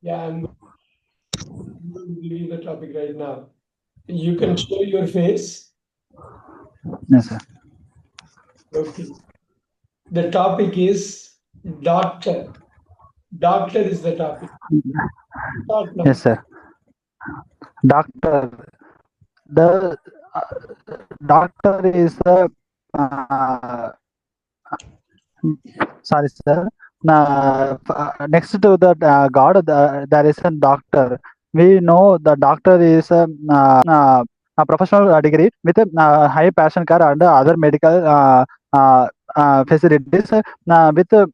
Yeah, I'm going to give you the topic right now. You can show your face. Yes, sir. Okay. The topic is doctor. Doctor is the topic. Start now. Yes, sir. Doctor. The doctor is the sorry, sir. Next to the God, there is a doctor. We know the doctor is a professional degree with a high passion card and other medical facilities. With the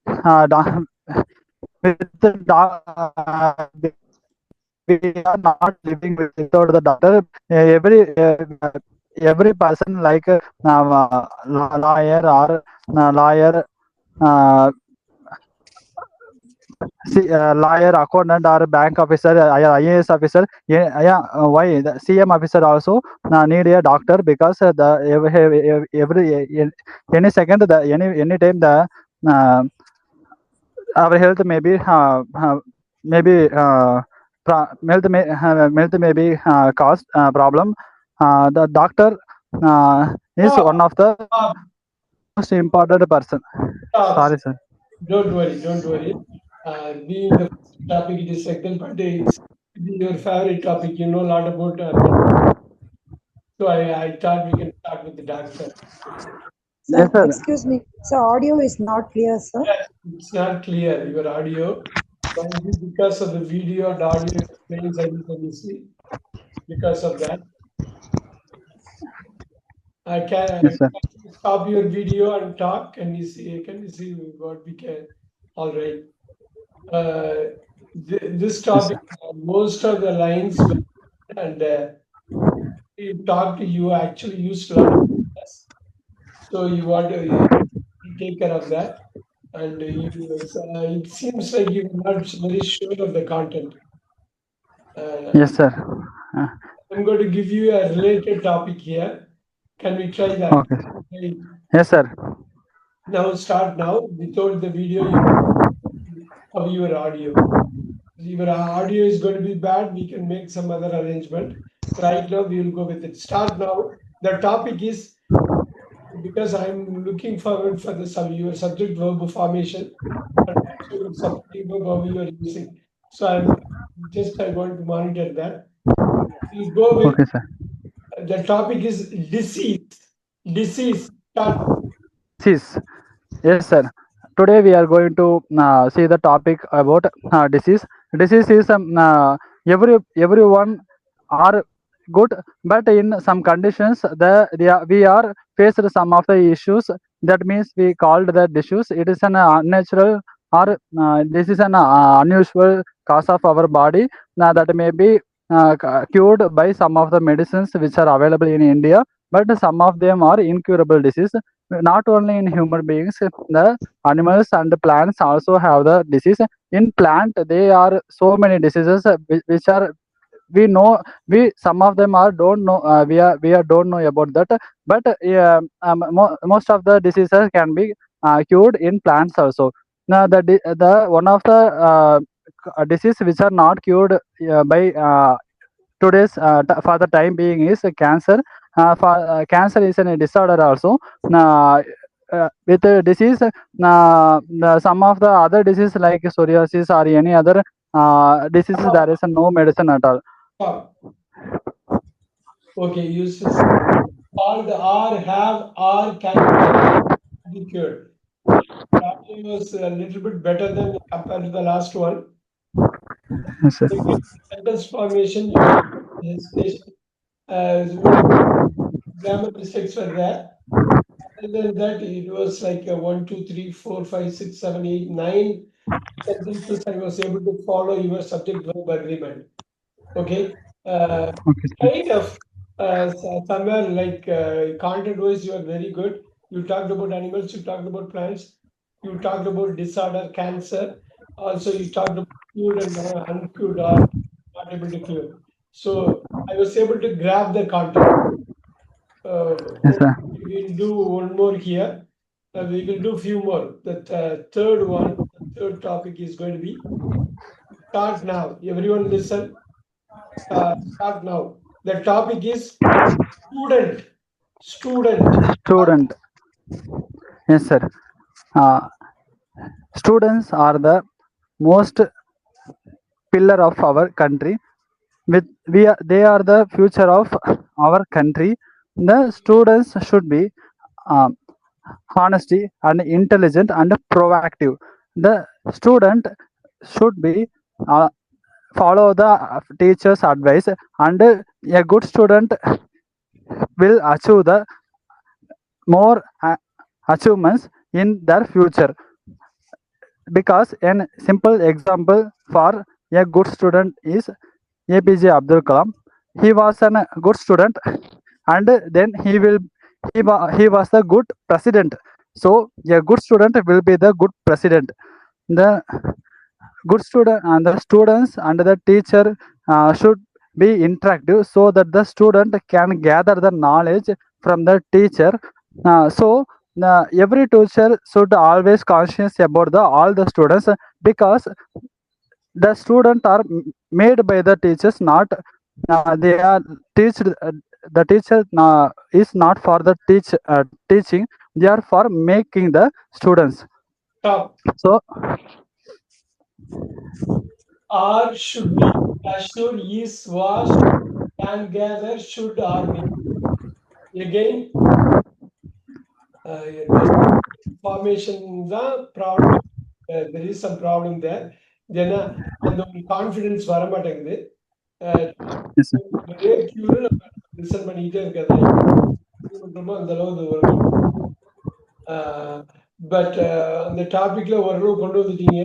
we are not living without the doctor. Every person like lawyer or lawyer, uh, lawyer, accountant, or bank officer, IAS officer. Why the CM officer also need a doctor because every any second, the any time the uh, our health may be maybe health may be cause problem. The doctor is one Stop. of the Stop. most important person. Stop. Sorry, sir. Don't worry. Don't worry. Being the first topic, it is second, but it's your favorite topic. You know a lot about so I thought we can start with the doctor. Yes, Sir, sir. excuse me. Sir, audio is not clear, sir. Yes, it's not clear, your audio. Might be because of the video, the audio explains everything you see. Because of that, I Yes, can sir. stop your video and talk. Can you see? Can you see what we can? All right. Uh, this Yes, topic, sir. most of the lines, and you talked, you actually used a lot of this. So you want to take care of that. And it seems like you're not very sure of the content. Uh, Yes, sir. Uh, I'm going to give you a related topic here. Can we try that? okay. Okay. Yes, sir. Now start now. Without the video, you of your audio. If your audio is going to be bad, we can make some other arrangement. Right now, we will go with it. Start now. The topic is because I'm looking forward for the your subject verb formation and also your subject verb you are using. So I want to monitor that. We go with Okay, sir. the topic is disease. Disease. Start. Disease. Yes, sir. Today we are going to see the topic about disease. Disease is everyone are good, but in some conditions we are faced some of the issues. That means we called the issues. It is an unnatural or this is an unusual cause of our body that may be cured by some of the medicines which are available in India, but some of them are incurable disease. Not only in human beings, the animals and plants also have the disease. In plant there are so many diseases which are we know, we some of them are don't know, we are don't know about that, but most of the diseases can be cured in plants also. Now the one of the disease which are not cured by today's for the time being is cancer. Cancer is a disorder also. uh, with disease, some of the other disease like psoriasis or any other diseases, there is no medicine at all. Stop. Okay, use this. All the or have or can be cured. Starting was a little bit better than compared to the last one. Yes, sir. Sentence formation, you had hesitation. One grammar mistakes were there. And then that it was like a 1, 2, 3, 4, 5, 6, 7, 8, 9 sentences. I was able to follow your subject verb agreement. Okay. Uh, Okay, sir. kind of somewhere like content wise, you are very good. You talked about animals, you talked about plants, you talked about disorder, cancer. Also, you talked about cured and uncured or not able to cure. So I was able to grab the content. Yes, sir. We'll do one more here. We will do few more. The third one, the third topic is going to be Start now. Everyone listen. Start now. The topic is student. Student. Yes, sir. Students are the most pillar of our country. They are the future of our country. The students should be um, honesty and intelligent and proactive. The student should be uh, follow the teacher's advice, and a good student will achieve the more achievements in their future. Because a simple example for a good student is APJ Abdul Kalam. He was a good student, and then he was a good president. So a good student will be the good president. The good student and the students and the teacher should be interactive, so that the student can gather the knowledge from the teacher. So every teacher should always conscious about all the students, because the students are made by the teachers, not they are teached. The teacher is not for the teaching; they are for making the students. Stop. So Or should be, assure, is, was, can gather, should, are, may. Again, formation the problem. There is some problem there. Then அந்த ஒரு confidence வர மாட்டேங்குது. yes, sir. ஒரே கியூல நம்ம listen பண்ணிக்கிட்டே இருக்கிறது அந்த அளவு வரும். பட் அந்த டாபிக்ல ஓரளவு கொண்டு வந்துட்டீங்க.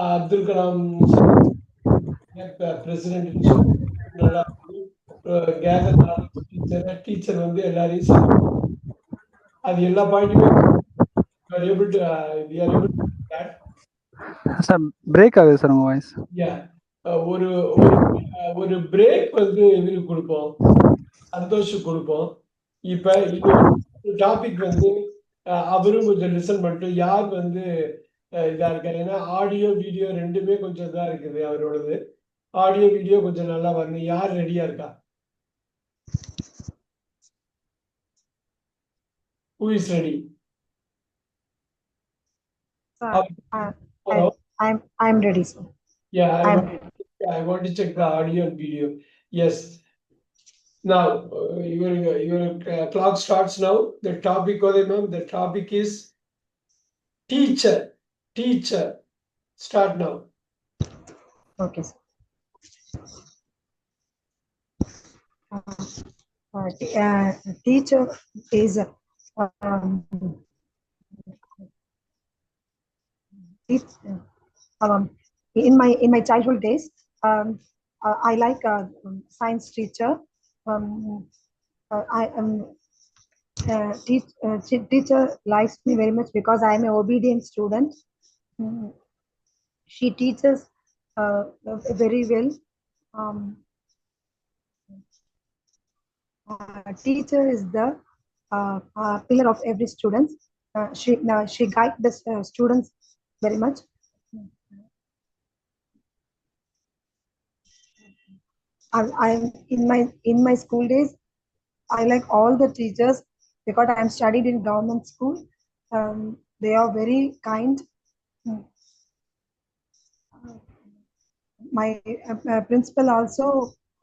அப்துல் கலாம் பிரசிடென்ட் நல்லா கேதர் டீச்சர் வந்து எல்லாரையும் அது எல்லா பாயிண்ட்டுமே சார் பிரேக் ஆகுது சார் உங்க வாய்ஸ். ஒரு ஒரு பிரேக் வந்து இவருக்கு கொடுப்போம், சந்தோஷ் கொடுப்போம். இப்ப இன்னொரு டாபிக் வந்து அவரும் கொஞ்சம் லிசன் பண்ணிட்டு யார் வந்து இதா இருக்காரு. ஏன்னா ஆடியோ வீடியோ ரெண்டுமே கொஞ்சம் இதா இருக்குது அவரோடது. ஆடியோ வீடியோ கொஞ்சம் நல்லா வரணும். யார் ரெடியா இருக்கா? Who is ready? Sir, I'm ready, sir. Yeah, I want to check the audio and video. Yes. Now your clock starts now. The topic, ma'am, the topic is teacher. Start now. Okay, sir. Teacher is in my childhood days, I like science teacher. Teacher likes me very much because I am an obedient student. She teaches very well. Teacher is the pillar of every student. She guides the students very much. I'm in my school days, I like all the teachers because I am studied in government school. They are very kind. My principal also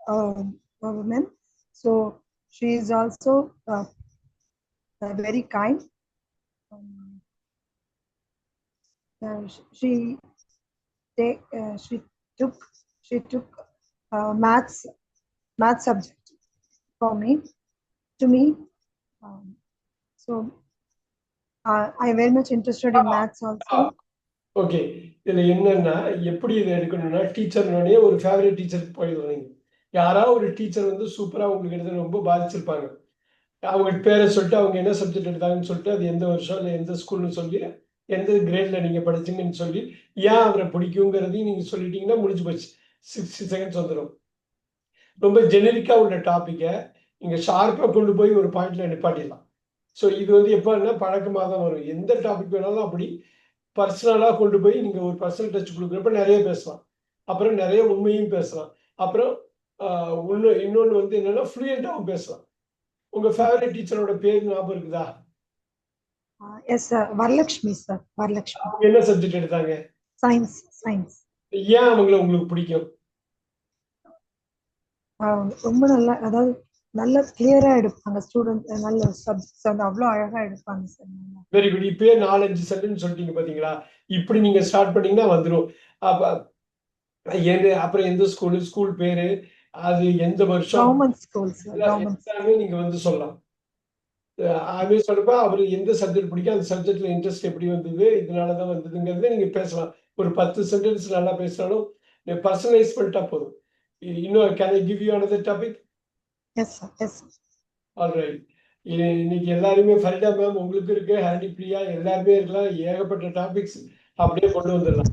a woman, so she is also very kind. She took maths subject to me. So I very much interested in maths also. Okay, இதுல என்னன்னா எப்படி இதை எடுக்கணும்னா டீச்சர்னோடனே ஒரு favourite டீச்சருக்கு போயிடுவோம். நீங்க யாராவது ஒரு டீச்சர் வந்து சூப்பரா உங்களுக்கு எடுத்து ரொம்ப பாதிச்சிருப்பாங்க. அவங்க பேரை சொல்லிட்டு அவங்க என்ன சப்ஜெக்ட் எடுத்தாங்கன்னு சொல்லிட்டு அது எந்த வருஷம் இல்லை எந்த ஸ்கூல்னு சொல்லி எந்த கிரேட்ல நீங்க படிச்சீங்கன்னு சொல்லி ஏன் அவரை பிடிக்குங்கிறதையும் நீங்க சொல்லிட்டீங்கன்னா முடிஞ்சு போச்சு. 60 செகண்ட்ஸ் வந்துடும். ரொம்ப ஜெனரிக்கா உள்ள டாப்பிக்கை நீங்க ஷார்ப்பா கொண்டு போய் ஒரு பாயிண்ட்ல நிப்பாட்டிடலாம். ஸோ இது வந்து எப்போன்னா பழக்கமாக தான் வரும். எந்த டாபிக் வேணாலும் அப்படி பர்சனலாக கொண்டு போய் நீங்கள் ஒரு பர்சனல் டச் கொடுக்குறப்ப நிறைய பேசலாம். அப்புறம் நிறைய உண்மையும் பேசலாம். அப்புறம் இன்னொன்னு வந்து என்னன்னா ஃப்ளூயண்டாகவும் பேசலாம். உங்க ஃபேவரட் டீச்சரோட பேர் ஞாபகம் இருக்குதா? Yes sir, Varalakshmi sir, Varalakshmi. அவங்க என்ன சப்ஜெக்ட் எடுத்தாங்க? Science, science. ஏன் அவங்கள உங்களுக்கு பிடிக்கும்? ரொம்ப நல்லா, அதாவது நல்ல கிளியரா எடுப்பாங்க ஸ்டூடெண்ட், நல்ல சப்ஜெக்ட்ஸ் வந்து அவ்வளோ அழகா எடுப்பாங்க சார். Very good. இப்பயே 4-5 சென்டென்ஸ் சொல்லிட்டீங்க பாத்தீங்களா? இப்படி நீங்க ஸ்டார்ட் பண்ணீங்கன்னா வந்துடும். அப்ப அப்புறம் எந்த ஸ்கூல் பேரு, அது எந்த வருஷம், கவர்மெண்ட் ஸ்கூல் சார், கவர்மெண்ட். எல்லாமே நீங்க வந்து சொல்லலாம். அது சொல்றப்ப அவரு எந்த சப்ஜெக்ட் பிடிக்கும், அந்த சப்ஜெக்ட்ல இன்ட்ரெஸ்ட் எப்படி வந்தது, இதனாலதான் வந்ததுங்கிறத நீங்க பேசலாம். ஒரு 10 சென்டென்ஸ் நல்லா பேசினாலும் பர்சனலைஸ் பண்ணிட்டா போதும். இன்னும் can I give you another topic? Yes sir, yes. Alright. இன்னைக்கு எல்லாருமே ஃபரிடா மேம் உங்களுக்கு இருக்கு, ஹரிணி பிரியா எல்லாருமே இருக்கலாம். ஏகப்பட்ட டாபிக்ஸ் அப்படியே கொண்டு வந்துடலாம்.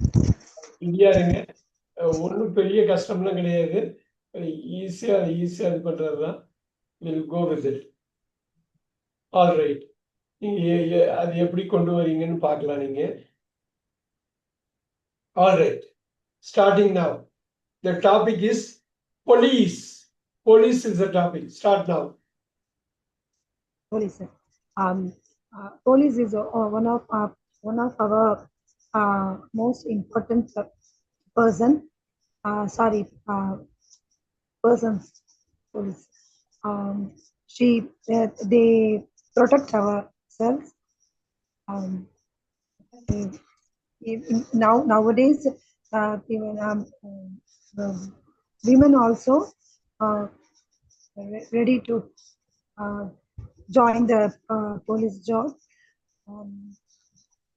இந்தியா இருங்க, ஒன்றும் பெரிய கஷ்டம்லாம் கிடையாது. ஈஸியா இது பண்றதுதான். Will go with it. Alright. நீங்க அது எப்படி கொண்டு வரீங்கன்னு பார்க்கலாம் நீங்க. Alright, starting now. The topic is police. Police is the topic. Start now. Police, sir. Police is one of our most important person. Persons. Police. They protect ourselves. Nowadays, even women also ready to join the police job.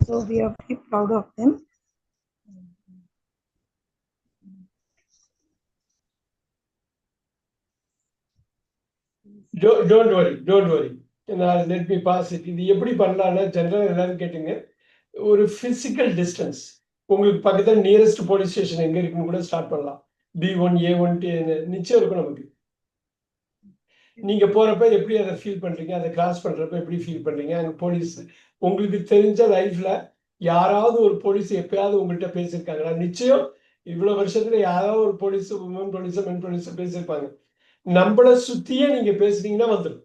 So we are very proud of them. Don't worry. Let me pass it. இது எப்படி பண்ணலாம்னா general எல்லாரும் கேட்டுங்க. ஒரு physical distance, உங்களுக்கு பக்கத்துல nearest police station எங்க இருக்குன்னு கூட ஸ்டார்ட் பண்ணலாம். B1 A1 நிச்சயம் இருக்கும் நமக்கு. நீங்க போறப்ப எப்படி அதை ஃபீல் பண்றீங்க, அதை கிராஸ் பண்றப்ப எப்படி ஃபீல் பண்றீங்க, அங்க போலீஸ் உங்களுக்கு தெரிஞ்ச லைஃப்ல யாராவது ஒரு போலீஸ் எப்பயாவது உங்கள்கிட்ட பேசியிருக்காங்களா? நிச்சயம் இவ்வளவு வருஷத்துல யாராவது ஒரு போலீஸ், உமன் போலீஸ், மென் போலீஸ் பேசியிருப்பாங்க. நம்மளை சுத்தியே நீங்க பேசுனீங்கன்னா வந்துடும்.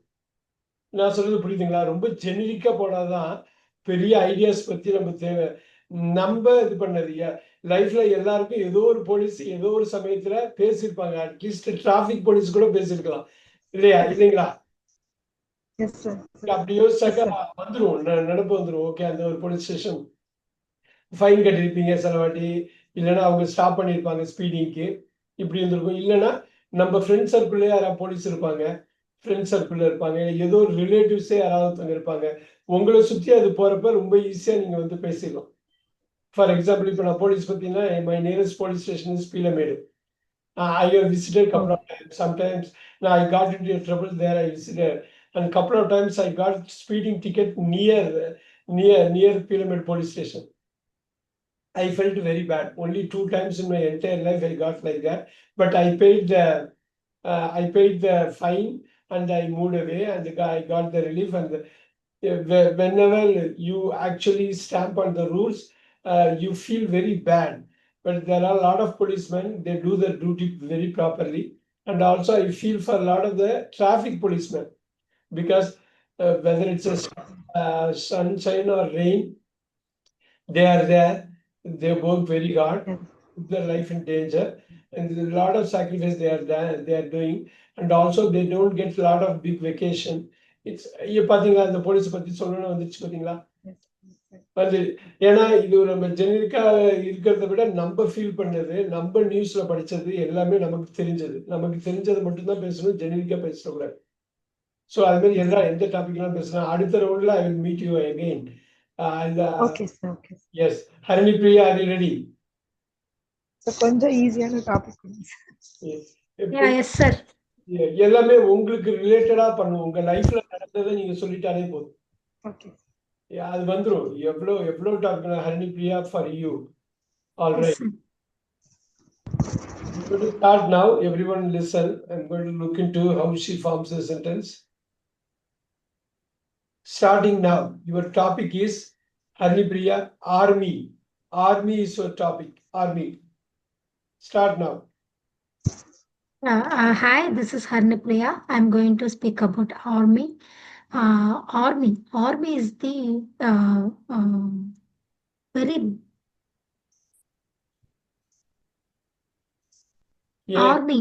நான் சொல்றது புரியுதுங்களா? ரொம்ப ஜெனரிக்கா போனாதான் பெரிய ஐடியாஸ் பத்தி நம்ம தேவை. நம்ம இது பண்ணது லைஃப்ல எல்லாருக்கும் ஏதோ ஒரு போலீஸ் ஏதோ ஒரு சமயத்துல பேசியிருப்பாங்க. அட்லீஸ்ட் டிராபிக் போலீஸ் கூட பேசியிருக்கலாம் இல்லைங்களா? அப்படி யோசிச்சாக்கா வந்துடும், நினைப்பு வந்துடும். ஓகே, அந்த ஒரு போலீஸ் ஸ்டேஷன் ஃபைன் கட்டிருப்பீங்க சில வாட்டி, இல்லைன்னா அவங்க ஸ்டாப் பண்ணியிருப்பாங்க ஸ்பீடிங்க்கு, இப்படி இருந்திருக்கும். இல்லைன்னா நம்ம ஃப்ரெண்ட் சர்க்கிள்ல யாராவது போலீஸ் இருப்பாங்க, ஃப்ரெண்ட் சர்க்கிள்ல இருப்பாங்க, ஏதோ ஒரு ரிலேட்டிவ்ஸே யாராவது இருப்பாங்க. உங்களை சுற்றி அது போறப்ப ரொம்ப ஈஸியா நீங்க வந்து பேசிடலாம். ஃபார் எக்ஸாம்பிள், இப்போ நான் போலீஸ் பார்த்தீங்கன்னா, my nearest police station is Peelamedu. I have visited couple of times. Sometimes I got into trouble there. I visited, and couple of times I got speeding ticket near Pyramid Police Station. I felt very bad. Only 2 times in my entire life I got like that. But I paid the fine and I moved away, and I got the relief. And whenever you actually stamp on the rules, you feel very bad. But there are a lot of policemen, they do their duty very properly. And also I feel for a lot of the traffic policemen, because whether it's a sunshine or rain, they are there, they work very hard, put their life in danger, and there's a lot of sacrifice they are doing. And also they don't get a lot of big vacation. It's பாத்தீங்களா, இந்த police பத்தி சொல்லணும்னு வந்துச்சு பாத்தீங்களா? வந்து ஏன்னா இது நம்ம ஜெனரிக்கா இருக்கிறத விட நம்ம ஃபீல் பண்ணது, நம்ம நியூஸ்ல படிச்சது எல்லாமே நமக்கு தெரிஞ்சது மட்டும்தான் பேசணும், ஜெனரிக்கா பேசக்கூடாது. ஸோ அது மாதிரி எந்த டாபிக்லாம் பேசலாம். அடுத்த ரவுண்ட்ல I will meet you again. Yes, Harini Priya, are you ready? கொஞ்சம் ஈஸியான டாபிக். Yes sir. எல்லாமே உங்களுக்கு ரிலேட்டடா பண்ணுவோம். உங்க லைஃப்ல நடந்ததை நீங்க சொல்லிட்டாலே போதும். ஓகே, அது வந்துடும். எவ்வளவு topic. Harini Priya, for you. All right, I'm going to start now. Everyone listen. I'm going to look into how she forms a sentence. Starting now. Your topic is, Haripriya, army. Army is your topic. Army. Start now. Hi, this is Harnipriya. I'm going to speak about army. Army is the very Yeah, army.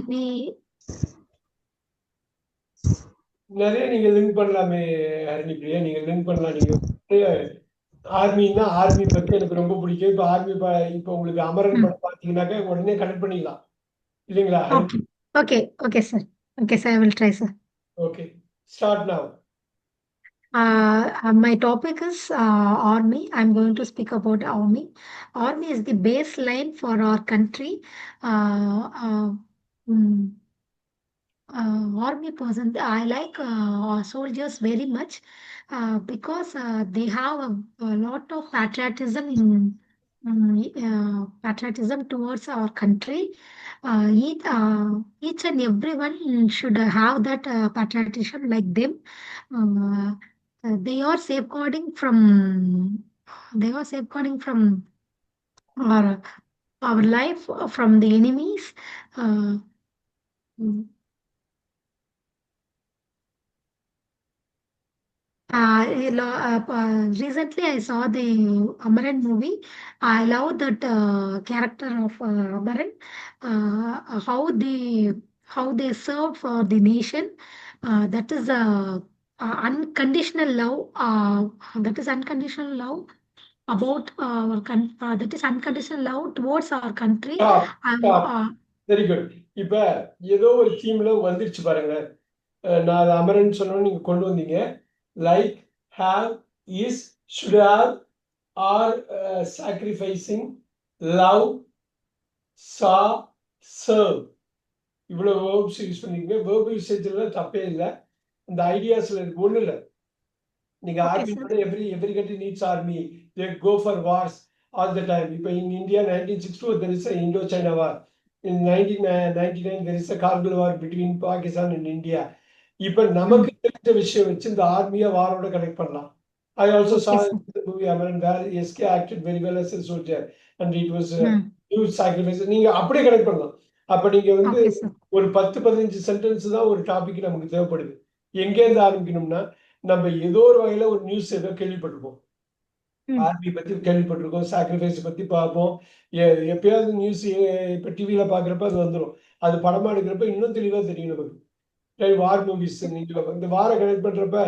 நிறைய நீங்க link பண்ணலாமே ஹரிணிப்ரியா, நீங்க link பண்ணலாம். நீங்க ஆர்மின்னா army பத்தி எனக்கு ரொம்ப பிடிக்கும். இப்ப ஆர்மி இப்ப உங்களுக்கு அமரன் படம் பார்த்தீங்கன்னாக்க உடனே கனெக்ட் பண்ணிடலாம் இல்லைங்களா? Okay, sir. Okay, sir. I will try, sir. Okay, start now. My topic is army. I'm going to speak about army. Army is the baseline for our country. Mm, Army person, I like soldiers very much because they have a lot of patriotism towards our country. Each and everyone should have that patriotism like them. Uh, they are safeguarding from our life from the enemies. Uh, mm, Recently, I saw the Amaran movie. I love that character of Amaran. How they serve for the nation. That is unconditional love. That is unconditional love about that is unconditional love towards our country. Stop, stop. Uh, very good. இப்ப ஏதோ ஒரு தீம்ல வந்துருச்சு பாருங்க. நான் அது அமரன் சொன்னோன்னு நீங்க கொண்டு வந்தீங்க. Like, have, is, should have, are, sacrificing, love, saw, serve. இவ்வளவு வேர்ப்ஸ் யூஸ் பண்ணிருக்கீங்க. வேர்ப் யூசேஜ்ல தப்பே இல்லை. இந்த ஐடியாஸ்ல இருக்கு ஒண்ணு இல்லை. நீங்க Okay, army sir. every country needs army. They go for wars all the time. இப்போ in India 1962 there is a Indo-China war. In 1999 there is a Kargil war between Pakistan and India. இப்போ நமக்கு தெரிஞ்ச விஷயம் வச்சு இந்த ஆர்மியை வாரோட connect பண்ணலாம். I also Okay, saw sir. the movie Amaran where SK acted very well as a soldier and it was a Hmm. huge sacrifice. நீங்க அப்படியே connect பண்ணலாம். அப்ப நீங்க வந்து Okay, sir. ஒரு 10-15 சென்டென்ஸ் தான் ஒரு டாபிக் நமக்கு தேவைப்படுது. எங்கேருந்து ஆரம்பிக்கணும்னா, நம்ம ஏதோ ஒரு வகையில ஒரு நியூஸ் ஏதோ கேள்விப்பட்டிருப்போம். Hmm. ஆர்மி பத்தி கேள்விப்பட்டிருக்கோம், சாக்ரிஃபைஸ் பத்தி பார்ப்போம். எப்பயாவது நியூஸ் இப்ப டிவியில பாக்குறப்ப அது வந்துடும். அது படமா எடுக்கிறப்ப இன்னும் தெளிவா தெரியும் நமக்கு. வார் மூவிஸ் நீங்க இந்த வார கனெக்ட் பண்றப்ப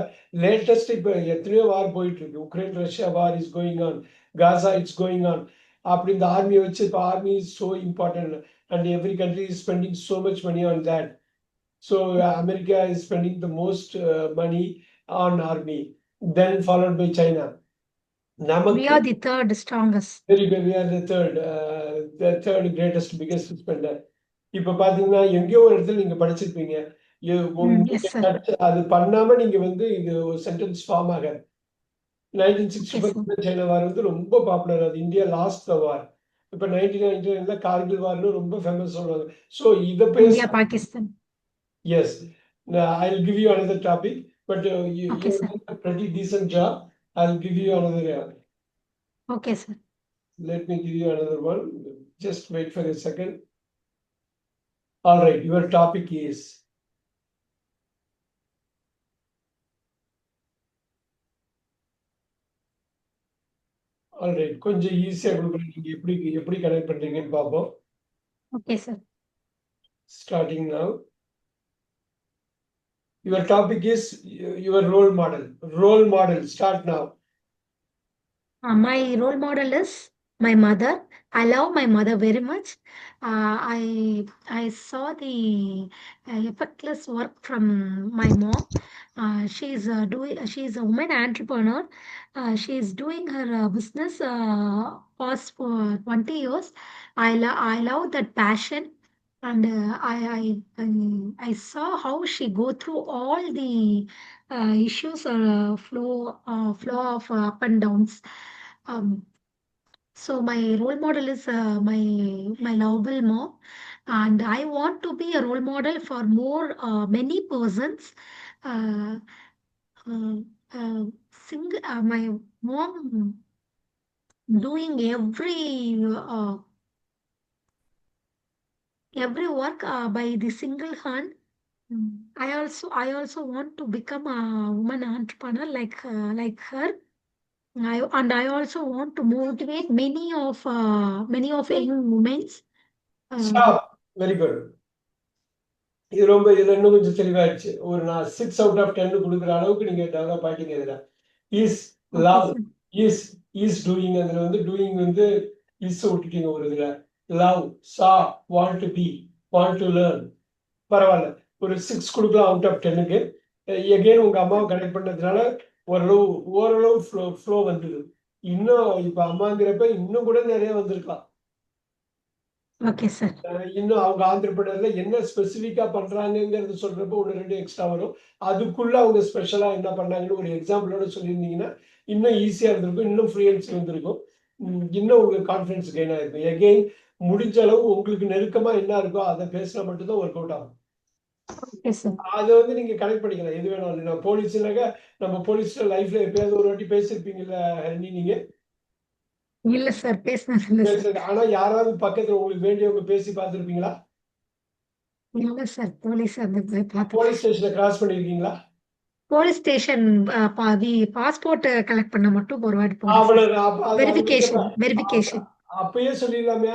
லேட்டஸ்ட் இப்ப எத்தனையோ வார் போயிட்டு இருக்கு. Ukraine Russia war is going on, Gaza it's going on. அப்படி இந்த ஆர்மியை வச்சு இப்ப army is so important and every country is spending so much money on that. So America is spending the most money on army, then followed by China. We நமக்கு are the third strongest. very good. We are the third greatest, biggest spender. இப்ப பாத்தீங்கன்னா எங்கேயோ ஒரு இடத்துல நீங்க படிச்சிருப்பீங்க. Yes, sir. அது பண்ணாம நீங்க வந்து இது ஒரு சென்டென்ஸ் ஃபார்ம் ஆகாது. Okay, 1965 sir. சைனா வார் வந்து ரொம்ப பாப்புலர். அது இந்தியா லாஸ்ட் த வார். இப்ப 1999 கார்கில் வார்னு ரொம்ப ஃபேமஸ் சொல்றாங்க. ஸோ இதை பேச India, Pakistan. yes. Now, I'll give you another topic, but Okay, you're sir. doing a pretty decent job. I'll give you another. Okay, sir. Let me give you another one. Just wait for a second. All right, your topic is all right. கொஞ்சம் ஈஸியா கொடுக்குறேன். நீங்க எப்படி எப்படி connect பண்றீங்கன்னு பார்ப்போம். Okay, sir. Starting now. Your topic is your role model. Role model. Start now. My role model is my mother. I love my mother very much. I saw the effortless work from my mom. She's a woman entrepreneur. She's doing her business past for 20 years. I love that passion. And I saw how she go through all the issues or flow of up and downs. Um, so my role model is my lovable mom, and I want to be a role model for more many persons. Uh, uh, my mom doing every every work by the single hand. I also want to become a woman entrepreneur like her. I also want to motivate many of young women. Stop. Very good. இது ரொம்ப இதுல இன்னும் கொஞ்சம் தெளிவாயிடுச்சு. ஒரு நான் 6 out of 10 கொடுக்குற அளவுக்கு நீங்க டெவலப் ஆயிட்டீங்க இதுல. இஸ் லவ் இஸ் டூயிங் அதுல வந்து டூயிங் வந்து இஸ் விட்டுட்டீங்க ஒரு இதுல. Love saw want to be want to learn. பரவாயில்ல, ஒரு 6 கொடுக்கலாம் அவுட் ஆஃப் 10க்கு. எகெயின் உங்க அம்மாவை கனெக்ட் பண்ணதுனால ஓரளவு ஃப்ளோ வந்தது. இன்னும் இப்ப அம்மாங்கிறப்ப இன்னும் கூட நிறைய வந்திருக்கலாம். Okay sir. இன்னும் அவங்க ஆந்திரப்பிரதேசல என்ன ஸ்பெசிஃபிக்கா பண்றாங்கிறது சொல்றப்போ 1-2 எக்ஸ்ட்ரா வரும். அதுக்குள்ள அவங்க ஸ்பெஷலா என்ன பண்ணாங்கன்னு ஒரு எக்ஸாம்பிளோட சொல்லியிருந்தீங்கன்னா இன்னும் ஈஸியா இருந்திருக்கும், இன்னும் ஃப்ளூயன்சி வந்திருக்கும், இன்னும் உங்களுக்கு கான்ஃபிடன்ஸ் கெயின் ஆயிருக்கும். எகெயின் முடிஞ்ச அளவு உங்களுக்கு நெருக்கமா என்ன இருக்கோ அதை பேசினா மட்டும்தான் ஒர்க் அவுட் ஆகும். அதை வந்து நீங்க கனெக்ட் பண்ணிக்கலாம். எது வேணாலும் நான் போலீஸ்னாக்க நம்ம போலீஸ்ல லைஃப்ல எப்பயாவது ஒரு வாட்டி பேசியிருப்பீங்கல்ல நீங்க? இல்ல சார், பேசினது. ஆனா யாராவது பக்கத்துல உங்களுக்கு வேண்டியவங்க பேசி பார்த்திருப்பீங்களா? இல்ல சார், போலீஸ் போலீஸ் ஸ்டேஷன்ல கிராஸ் பண்ணிருக்கீங்களா? போலீஸ் ஸ்டேஷன் பாஸ்போர்ட் கலெக்ட் பண்ண மட்டும் ஒரு வாட்டி வெரிஃபிகேஷன். அப்பயே சொல்லிடலாமே,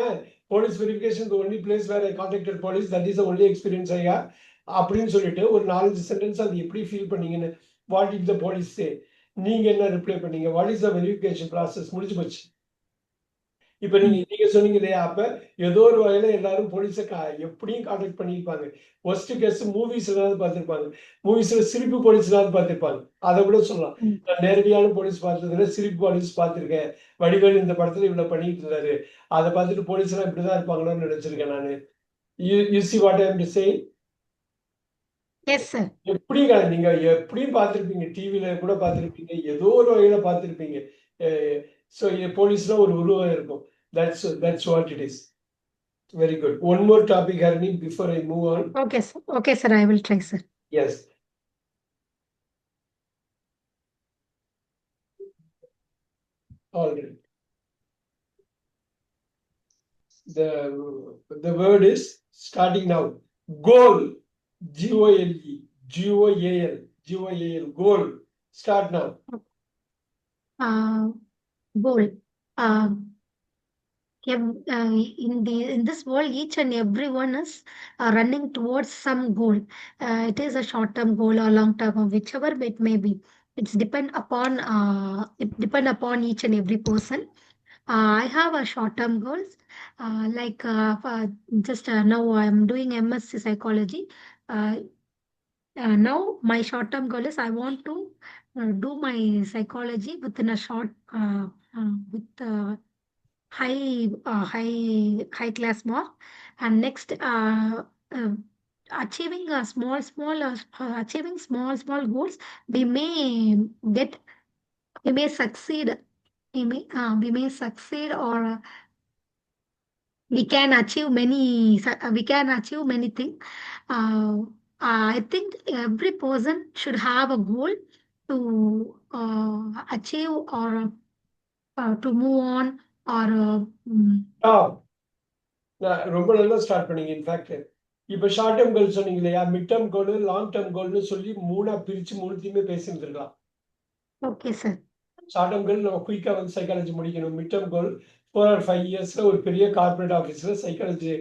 police verification only place where I contacted police, that is the only experience I have அப்படின்னு சொல்லிட்டு ஒரு 4 சென்டென்ஸ் அது எப்படி ஃபீல் பண்ணீங்கன்னு. What is the police say, நீங்க என்ன ரிப்ளை பண்ணீங்க, what is the verification process, முடிஞ்சு போச்சு. இப்ப நீங்க சொன்னீங்க இல்லையா, அப்ப ஏதோ ஒரு வகையில எல்லாரும் போலீஸை எப்படியும் கான்டாக்ட் பண்ணியிருப்பாங்க. ஒஸ்ட் கேஸ் மூவிஸ்லாவது பார்த்திருப்பாங்க, மூவிஸ்ல சிரிப்பு போலீஸ்லாவது பார்த்திருப்பாங்க. அதை கூட சொல்லலாம். நான் நேரடியான போலீஸ் பார்த்ததுல சிரிப்பு போலீஸ் பார்த்திருக்கேன். வடிவேல் இந்த படத்துல இவ்வளவு பண்ணிட்டு இருந்தாரு, அதை பார்த்துட்டு போலீஸ் எல்லாம் இப்படிதான் இருப்பாங்களோன்னு நினைச்சிருக்கேன் நானு. You see what I am saying? எப்படி நீங்க எப்படியும் பார்த்திருப்பீங்க, டிவில கூட பார்த்திருப்பீங்க, ஏதோ ஒரு வகையில பார்த்திருப்பீங்க. So போலீஸ்ல ஒரு உருவம் இருக்கும். That's what it is. Very good. One more topic, Harini, before I move on. Okay sir, I will try sir. Yes. All right. The word is starting now. Goal. G-O-L-E. G-O-A-L. G-O-A-L. Goal. Start now. Goal. In this world, each and everyone is running towards some goal. It is a short-term goal or long-term, or whichever it may be. It depend upon each and every person. I have a short-term goals. Now I am doing MSc Psychology. Now my short-term goal is I want to do my psychology within a short with high class mark, and next achieving small goals, we may succeed, or we can achieve many things. I think every person should have a goal to achieve or to move on. ரொம்ப நல்லா start பண்ணீங்க. In fact இப்ப short term goal சொன்னீங்க இல்லையா, mid term goal, long term கோல்னு சொல்லி 3ஆ பிரிச்சு 3த்தையுமே பேசியிருந்திருக்கலாம். Okay sir. Short term goal நம்ம குயிக்கா வந்து சைக்காலஜி முடிக்கணும். மிட் டேர்ம் கோல் 4 or 5 இயர்ஸ்ல ஒரு பெரிய கார்பரேட் ஆஃபீஸ்ல சைக்காலஜி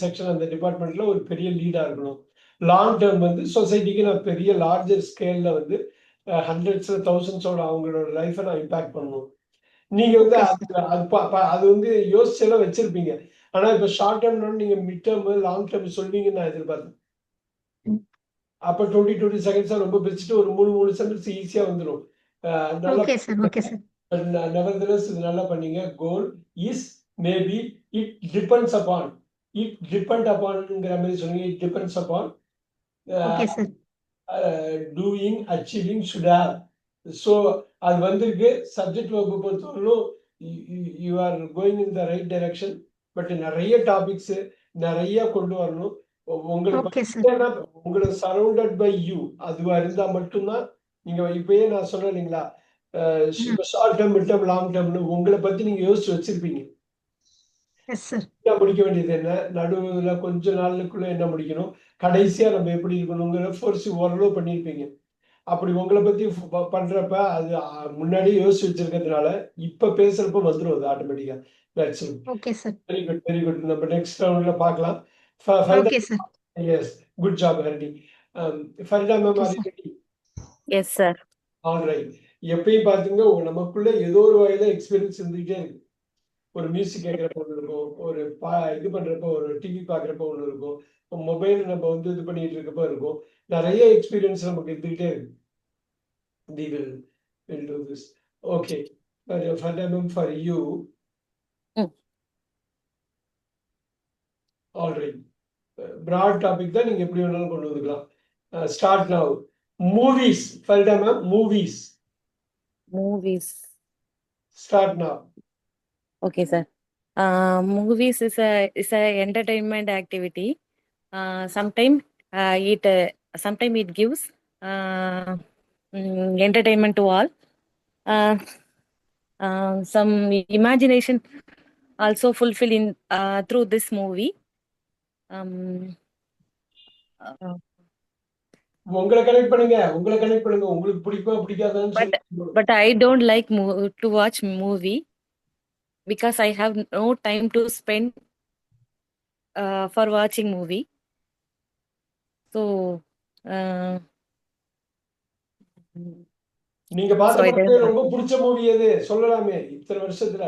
செக்ஷன் அந்த டிபார்ட்மெண்ட்ல ஒரு பெரிய லீடா இருக்கணும். லாங் டேர்ம் வந்து சொசைட்டிக்கு நான் பெரிய லார்ஜர் ஸ்கேல்ல வந்து ஹண்ட்ரட்ஸ்ல தௌசண்ட்ஸோட அவங்களோட லைஃபை நான் இம்பாக்ட் பண்ணணும். நீங்க வந்து அது வந்து யோசிச்செல்லாம் வச்சிருப்பீங்க. ஆனா இப்ப ஷார்ட் டேர்ம் நீங்க மிட் டேர்ம் லாங் டேர்ம் சொல்வீங்கன்னு நான் எதிர்பார்த்தேன். அப்ப 20 செகண்ட்ஸா ரொம்ப பிரிச்சுட்டு ஒரு 3 செகண்ட்ஸ் ஈஸியா வந்துடும். நெவர்தலெஸ் இது நல்லா பண்ணீங்க. Goal is maybe it depends அப்பான்ங்கிற மாதிரி சொன்னீங்க. It depends upon doing achieving should have. So அது வந்திருக்கு. சப்ஜெக்ட் வகுப்பு பொறுத்தவரையிலும் you are going in the right direction. But நிறைய டாபிக்ஸ் நிறைய கொண்டு வரணும். உங்களை சரௌண்டட் பை யூ அதுவா இருந்தா மட்டும்தான் நீங்க இப்பயே நான் சொன்னேன் இல்லைங்களா, short term, mid term, long டேர்ம்னு உங்களை பத்தி நீங்க யோசிச்சு வச்சிருப்பீங்க. Yes, sir. முடிக்க வேண்டியது என்ன, நடுவுல கொஞ்ச நாளுக்குள்ள என்ன முடிக்கணும், கடைசியா நம்ம எப்படி இருக்கணுங்கிற ஃபோர்ஸ் ஓரளவு பண்ணியிருப்பீங்க. அப்படி உங்கள பத்தி பண்றப்ப அது முன்னாடியே யோசிச்சு வச்சிருக்கிறதுனால, இப்ப பேசுறப்ப வந்துரும் அது ஆட்டோமேட்டிக்கா. That's it. Okay, sir. Very good, very good. நம்ம நெக்ஸ்ட் ரவுண்ட்ல பார்க்கலாம். Farida, Okay, sir. Yes, good job Harini. Farida ma'am, Okay, are you sir. Ready? Yes, sir. Alright. எப்பயும் பார்த்தீங்கன்னா, நமக்குள்ள ஏதோ ஒரு வகையில எக்ஸ்பீரியன்ஸ் இருந்துகிட்டே இருக்கு. ஒரு மியூசிக் கேட்குறப்ப ஒண்ணு இருக்கும். ஒரு இது பண்றப்போ, ஒரு டிவி பார்க்குறப்போ ஒண்ணு இருக்கும். மொபைல் நம்ம வந்து இது பண்ணிட்டு இருக்கப்போ இருக்கும். நெறைய எக்ஸ்பீரியன்ஸ் நமக்கு இருந்துகிட்டே இருக்கு. We will do this. Okay. Further, for you. Mm. All right. Broad topic தான் நீங்க எப்படி வேணாலும் கொண்டு வந்துக்கலாம். Start now. Movies. Further, ma'am, movies. Movies. Start now. Okay, sir. Movies is a entertainment activity. Sometimes it gives entertainment to all. Some imagination also fulfill in through this movie. உங்களை connect பண்ணுங்க. உங்களுக்கு பிடிக்குமா பிடிக்காதான்னு சொல்லுங்க. But I don't like to watch movie because I have no time to spend for watching movie. So நீங்க so I பார்த்த don't ரொம்ப பிடிச்ச movie எது சொல்லலாமே இத்தனை வருஷத்துல?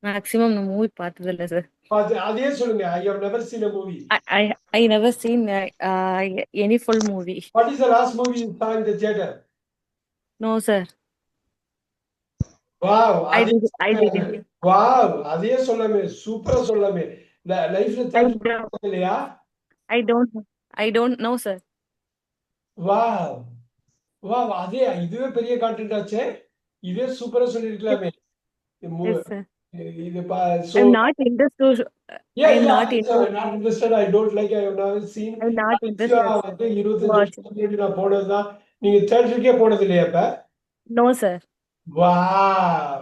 maximum no movie பார்த்ததில்லை sir. அதே சொல்லுங்க. I have never seen a movie. I never seen any full movie. What is the last movie you saw in the theater? No sir. Wow. I didn't. Wow. அதே சொல்லாமே, சூப்பரா சொல்லாமே. லைஃப்ல theatre இல்லையா? I don't know sir. Wow. Wow. இதுவே பெரிய content ஆச்சே. இதே சூப்பரா சொல்லிருக்கலாமே. Yes sir. இது so I'm not interested. I'm not interested. I don't like. I have never seen. I'm not interested. வந்து 25 வருஷத்துக்கு முன்னாடி நான் போனதுதான். நீங்க தியேட்டருக்கே போனது இல்லையா அப்ப? No sir. Wow.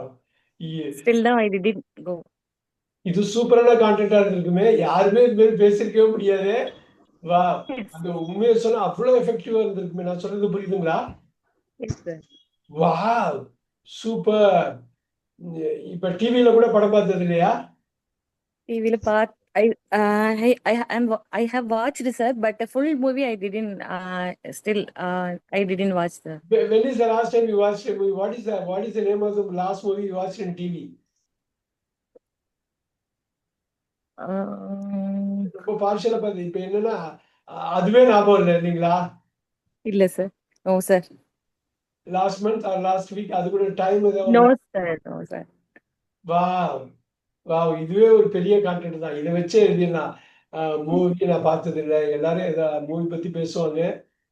Still now I didn't go. இது சூப்பரான கான்டென்ட்டா இருந்திருக்குமே. யாருமே இது மாதிரி பேசிருக்கவே முடியாது. வா, அது உண்மையை சொன்னா அவ்வளவு எஃபெக்டிவா இருந்திருக்குமே. நான் சொல்றது புரியுதுங்களா? Yes sir. Wow, super. இப்ப டிவில கூட படம் பார்த்தது இல்லையா? டிவில I have watched sir, but the full movie I didn't still I didn't watch sir. When is the last time you watched a movie? What is the name of the last movie you watched in TV? ரொம்ப பார்ஷலா பாத்து. இப்ப என்னன்னா அதுவே ஞாபகம் இல்லை இல்லைங்களா? இல்ல sir. No sir. Last month or last week அது கூட டைம் ஏதாவது? No sir. வாவ், வாவ், இதுவே ஒரு பெரிய கான்டென்ட் தான். இதை வச்சே எழுதிடலாம். மூவி நான் பார்த்தது இல்லை. எல்லாரும் மூவி பத்தி பேசுவாங்க.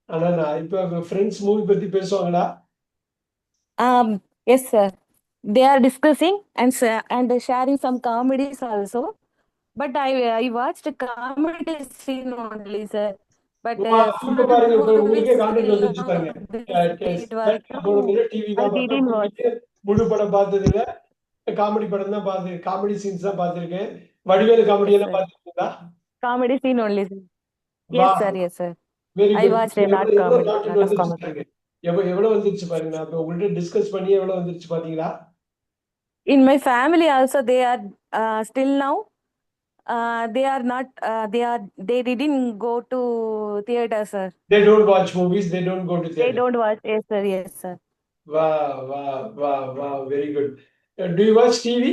ஆனா நான் இப்ப ஃப்ரெண்ட்ஸ் மூவி பத்தி பேசுவாங்களா? Yes sir. They are discussing and sharing some comedies also. But I watched a comedy scene only sir. But இப்ப பாருங்க, இப்ப உங்களுக்கே கான்டென்ட் வந்துருச்சு பாருங்க. டிவி தான் முழு படம் பார்த்தது இல்ல. காமெடி படம் தான் பார்த்து, காமெடி சீன்ஸ் தான் பார்த்திருக்கேன். வடிவேலு காமெடி எல்லாம் பார்த்திருக்கீங்களா? Comedy scene only sir. Yes sir. Very good. I watched a lot comedy. எவ்வளவு வந்துருச்சு பாருங்க. நான் இப்ப உங்கள்ட்ட டிஸ்கஸ் பண்ணி எவ்வளவு வந்துருச்சு பாத்தீங்களா? In my family also they are still now they are not they didn't go to theater sir. They don't watch movies. They don't go to theater. They don't watch. Yes sir. Wow. Very good. Do you watch TV?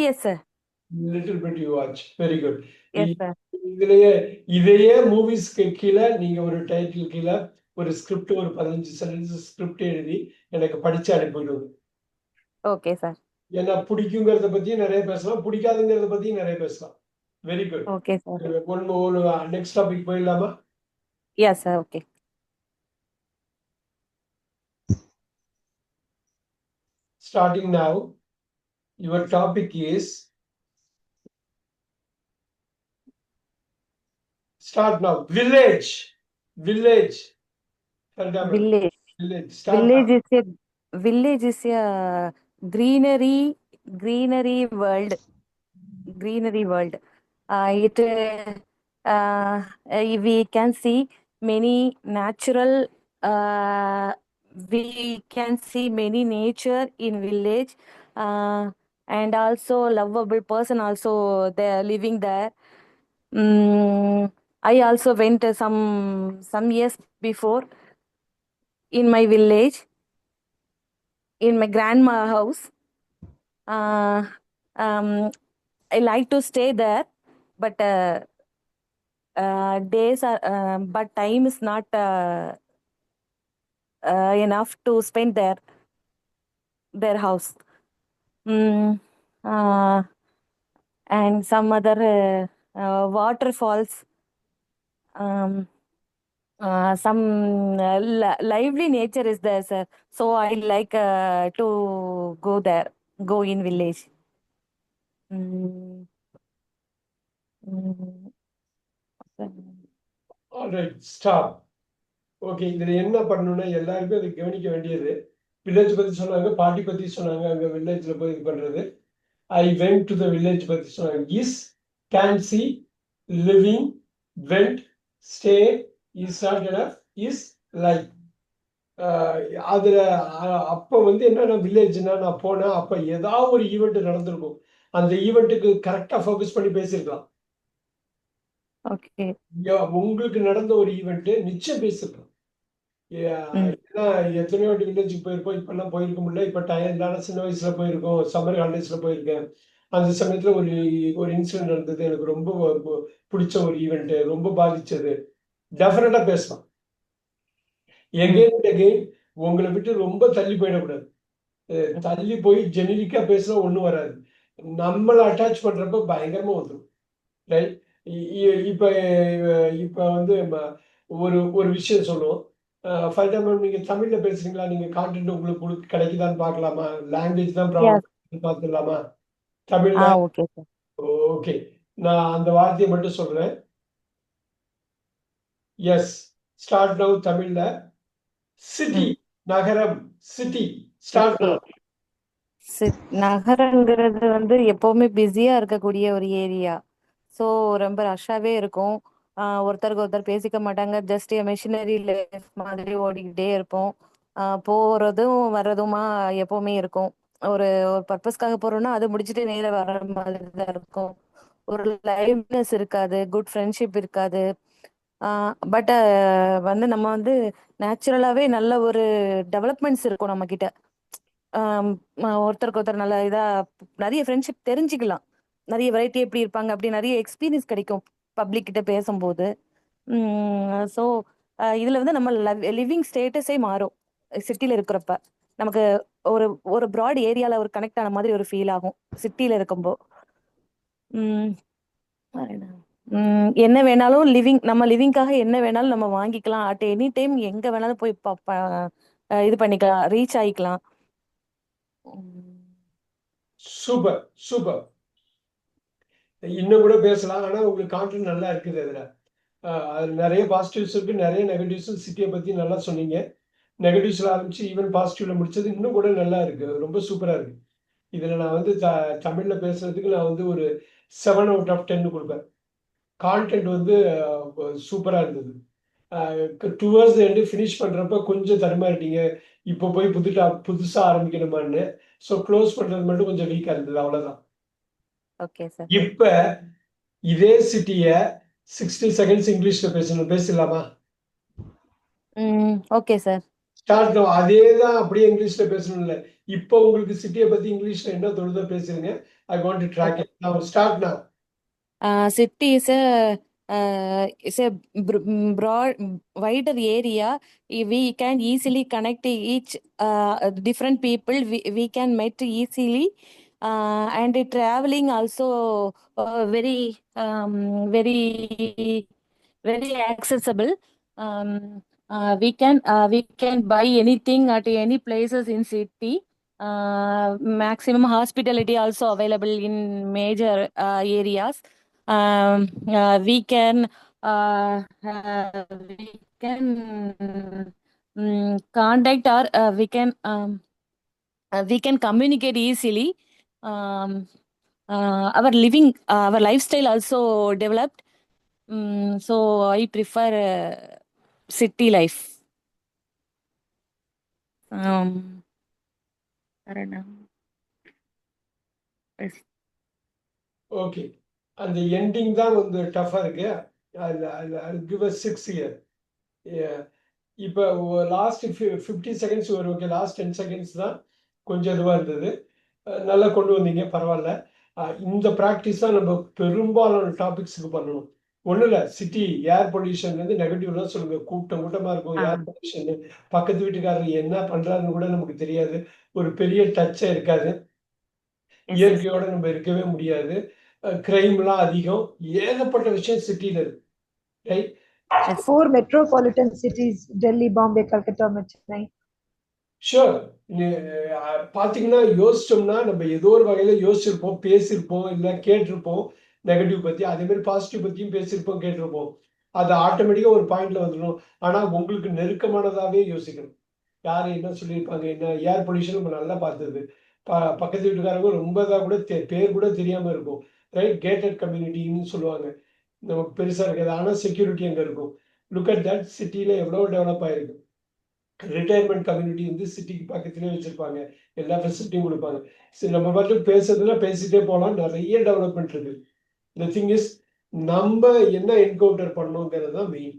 Yes sir. Little bit you watch. Very good. Yes sir. இதையே மூவிஸ்க்கு கீழே நீங்க ஒரு title கீழே ஒரு script, ஒரு 15 sentence script எழுதி எனக்கு படிச்சு அனுப்பிடுங்க. Okay sir. ஏன்னா பிடிக்குங்கிறத பத்தியும் நிறைய பேசலாம், பிடிக்காதுங்கிறத பத்தியும் நிறைய பேசலாம். Very good. Okay sir. ஒரு நெக்ஸ்ட் டாபிக் போயிடலாமா? Yes sir. Okay. Starting now, your topic is start now. Village. Village. Start Village now. is a village is a greenery world. Greenery world. It we can see many natural. Uh, we can see many nature in village, and also lovable person also they are living there. I also went some years before in my village, in my grandma house. Uh, um, I like to stay there, but days are, but time is not enough to spend their house. Mm, uh, and some other waterfalls. Um, some lively nature is there, sir. So I like to go there, go in village. Mm, mm, alright stop. Okay, இதுல என்ன பண்ணணும்னா எல்லாருமே அதை கவனிக்க வேண்டியது, village பத்தி சொன்னாங்க, பாட்டி பத்தி சொன்னாங்க, அங்க வில்லேஜ்ல போய் இது பண்றது. I went to the village பத்தி சொன்னாங்க. Is, can see, living, went, stay, is not enough, is, like. அதுல அப்ப வந்து என்னன்னா வில்லேஜ்னா நான் போனேன், அப்ப ஏதாவது ஒரு ஈவெண்ட் நடந்திருக்கும், அந்த ஈவெண்ட்டுக்கு கரெக்டா ஃபோக்கஸ் பண்ணி பேசியிருக்கலாம். ஓகே. உங்களுக்கு நடந்த ஒரு ஈவெண்ட் நிச்சயம் பேசிருக்கலாம். ம். ஏன்னா எத்தனையோ வாட்டி வில்லேஜுக்கு போயிருக்கோம், இப்பெல்லாம் போயிருக்க முடியல, இப்ப டயம் இல்லாத சின்ன வயசுல போயிருக்கோம், சம்மர் ஹாலிடேஸ்ல போயிருக்கேன். அந்த சமயத்துல ஒரு ஒரு இன்சிடென்ட் நடந்தது, எனக்கு ரொம்ப பிடிச்ச ஒரு ஈவெண்ட், ரொம்ப பாதிச்சது. டெஃபினட்டா பேசலாம். எகெயின் அண்ட் எகெயின் உங்களை விட்டு ரொம்ப தள்ளி போயிடக்கூடாது. தள்ளி போய் ஜெனரிக்கா பேசினா ஒண்ணும் வராது. நம்மளை அட்டாச் பண்றப்ப பயங்கரமா வந்துடும். ரைட். இப்ப இப்ப வந்து ஒரு ஒரு விஷயம் சொல்லுவோம். ஃபார் எக்ஸாம்பிள் நீங்க தமிழ்ல பேசுறீங்களா, நீங்க கான்டென்ட் உங்களுக்கு கிடைக்குதான்னு பார்க்கலாமா, லாங்குவேஜ் தான் Yes. ப்ராப்ளம் பார்த்துடலாமா தமிழ்ல. Okay sir. ஓகே, நான் அந்த வார்த்தையை மட்டும் சொல்றேன். Yes, start now. தமிழ்ல சிட்டி, நகரம், சிட்டி, ஸ்டார்ட் நவ். நகரங்கிறது வந்து எப்பவுமே பிஸியா இருக்கக்கூடிய ஒரு ஏரியா. ஸோ ரொம்ப ரஷ்ஷாவே இருக்கும். ஒருத்தருக்கு ஒருத்தர் பேசிக்க மாட்டாங்க. ஜஸ்ட் மெஷினரி லைஃப் மாதிரி ஓடிக்கிட்டே இருப்போம். போறதும் வர்றதுமா எப்பவுமே இருக்கும். ஒரு ஒரு பர்பஸ்க்காக போறோம்னா அது முடிச்சுட்டு நேரா வர்ற மாதிரி தான் இருக்கும். ஒரு லைவ்னஸ் இருக்காது, குட் ஃப்ரெண்ட்ஷிப் இருக்காது. பட் வந்து நம்ம வந்து நேச்சுரலாவே நல்ல ஒரு டெவலப்மெண்ட்ஸ் இருக்கும் நம்ம கிட்ட. ஒருத்தருக்கு ஒருத்தர் நல்ல இதா நிறைய ஃப்ரெண்ட்ஷிப் தெரிஞ்சுக்கலாம். நிறைய வெரைட்டி எப்படி இருப்பாங்க அப்படி நிறைய எக்ஸ்பீரியன்ஸ் கிடைக்கும் பப்ளிக் கிட்ட பேசும்போது. ஸோ இதுல வந்து நம்ம லிவிங் ஸ்டேட்டஸே மாறும். சிட்டில இருக்கிறப்ப நமக்கு ஒரு ஒரு ப்ராட் ஏரியால ஒரு கனெக்ட் ஆன மாதிரி ஒரு ஃபீல் ஆகும் சிட்டில இருக்கும்போ. உம் என்ன வேணாலும் நம்ம லிவிங்காக என்ன வேணாலும் நம்ம வாங்கிக்கலாம். அட் எனி டைம் எங்க வேணாலும் போய் இது பண்ணிக்கலாம், ரீச் ஆயிக்கலாம். Super super. இன்னும் கூட பேசலாம், ஆனா உங்களுக்கு கான்டென்ட் நல்லா இருக்குது. அதுல நிறைய பாசிட்டிவ்ஸ் இருக்கு, நிறைய நெகட்டிவ்ஸ். சிட்டியை பத்தி நல்லா சொன்னீங்க. நெகட்டிவ்ஸ்ல ஆரம்பிச்சு ஈவன் பாசிட்டிவ்ல முடிச்சது இன்னும் கூட நல்லா இருக்கு, ரொம்ப சூப்பரா இருக்கு. இதுல நான் வந்து தமிழ்ல பேசுறதுக்கு நான் வந்து ஒரு 7/10 கொடுப்பேன். கான்டென்ட் வந்து சூப்பரா இருந்தது. டுவர்ட்ஸ் எண்டு ஃபினிஷ் பண்றப்ப கொஞ்சம் தடுமாறிட்டீங்க, இப்போ போய் புதுசா ஆரம்பிக்கணுமான்னு. ஸோ க்ளோஸ் பண்றது மட்டும் கொஞ்சம் வீக்கா இருந்தது, அவ்வளவுதான். Okay sir. இப்ப இதே சிட்டிய 60 செகண்ட்ஸ் இங்கிலீஷ்ல பேசலாமா? Okay sir. ஸ்டார்ட். அதே தான் அப்படியே இங்கிலீஷ்ல பேசணும் இல்ல. இப்போ உங்களுக்கு சிட்டியை பத்தி இங்கிலீஷ்ல என்ன தோணுதோ பேசுறீங்க. I want to track it. Now start now. City is a broad, wider area. We can easily connect each different people. We can meet easily, and traveling also very very accessible. We can buy anything at any places in city. Maximum hospitality also available in major areas. We can contact or we can we can communicate easily. Um, our lifestyle also developed. So I prefer city life. வேற என்ன? Yes. Okay. அந்த ending தான் வந்து டஃபா இருக்கு. Give us 6 year. இப்போ last 50 seconds ஒரு okay, last 10 seconds தான் கொஞ்சம் இதுவாக இருந்தது. நல்லா கொண்டு வந்தீங்க, பரவாயில்ல. இந்த ப்ராக்டிஸ் தான் நம்ம பெரும்பாலான டாபிக்ஸுக்கு பண்ணணும். ஒன்றும் இல்லை, சிட்டி ஏர் பொல்யூஷன்லேருந்து நெகட்டிவ்லாம் சொல்லுங்க. கூட்டமாக இருக்கும், ஏர் பொல்யூஷன். பக்கத்து வீட்டுக்காரர் என்ன பண்ணுறாருன்னு கூட நமக்கு தெரியாது. ஒரு பெரிய டச்சே இருக்காது. இயற்கையோட நம்ம இருக்கவே முடியாது. கிரைம்லாம் அதிகம். ஏகப்பட்ட விஷயம் சிட்டியில் இருக்கு, right? 4 metropolitan cities, Delhi, Bombay, Calcutta, Chennai. Sure. பார்த்தீங்கன்னா யோசிச்சோம்னா நம்ம ஏதோ ஒரு வகையில் யோசிச்சிருப்போம், பேசியிருப்போம், இல்லை கேட்டிருப்போம் நெகட்டிவ் பற்றி. அதேமாதிரி பாசிட்டிவ் பற்றியும் பேசியிருப்போம், கேட்டிருப்போம். அது ஆட்டோமேட்டிக்காக ஒரு பாயிண்ட்ல வந்துடும். ஆனால் உங்களுக்கு நெருக்கமானதாகவே யோசிக்கணும். யார் என்ன சொல்லியிருப்பாங்க, என்ன ஏர் பொல்யூஷன் நம்ம நல்லா பார்த்தது. பக்கத்து வீட்டுக்காரங்க ரொம்ப இதாக கூட பேர் கூட தெரியாமல் இருக்கும், ரைட்? கேட்டட் கம்யூனிட்டின்னு சொல்லுவாங்க. நமக்கு பெருசாக இருக்காது, ஆனால் செக்யூரிட்டி அங்கே இருக்கும். Look at that. சிட்டியில் எவ்வளோ டெவலப் ஆகிருக்கு. ரிட்டையர்மெண்ட் கம்யூனிட்டி வந்து சிட்டிக்கு பக்கத்துலேயே வச்சுருப்பாங்க, எல்லா ஃபெசிலிட்டியும் கொடுப்பாங்க. சரி, நம்ம மட்டும் பேசுறதுல பேசிகிட்டே போகலாம், நிறைய டெவலப்மெண்ட் இருக்குது. த திங் இஸ், நம்ம என்ன என்கவுண்டர் பண்ணணுங்கிறது தான் மெயின்.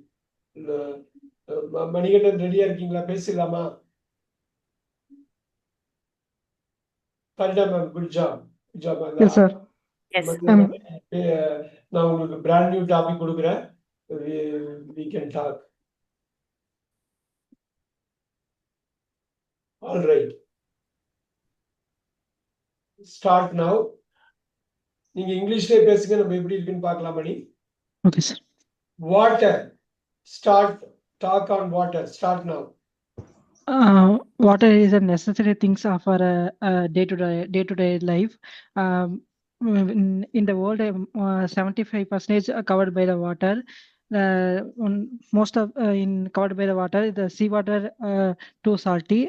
மணிகண்டன் ரெடியாக இருக்கீங்களா? பேசலாமா? கல்டா ma'am, good job, good job. Yes, sir. Yes. நான் உங்களுக்கு பிராண்ட் நியூ டாபிக் கொடுக்குறேன். we can talk. All right. Start now. நீங்க இங்கிலீஷ்லயே பேசுங்க, நம்ம எப்படி இருக்குன்னு பார்க்கலாம். மணி. Okay, sir. Water. Start. Talk on water. Start now. Water is a necessary things of our day-to-day life. In the world, 75% covered by the water. Most of covered by the water. The seawater too salty.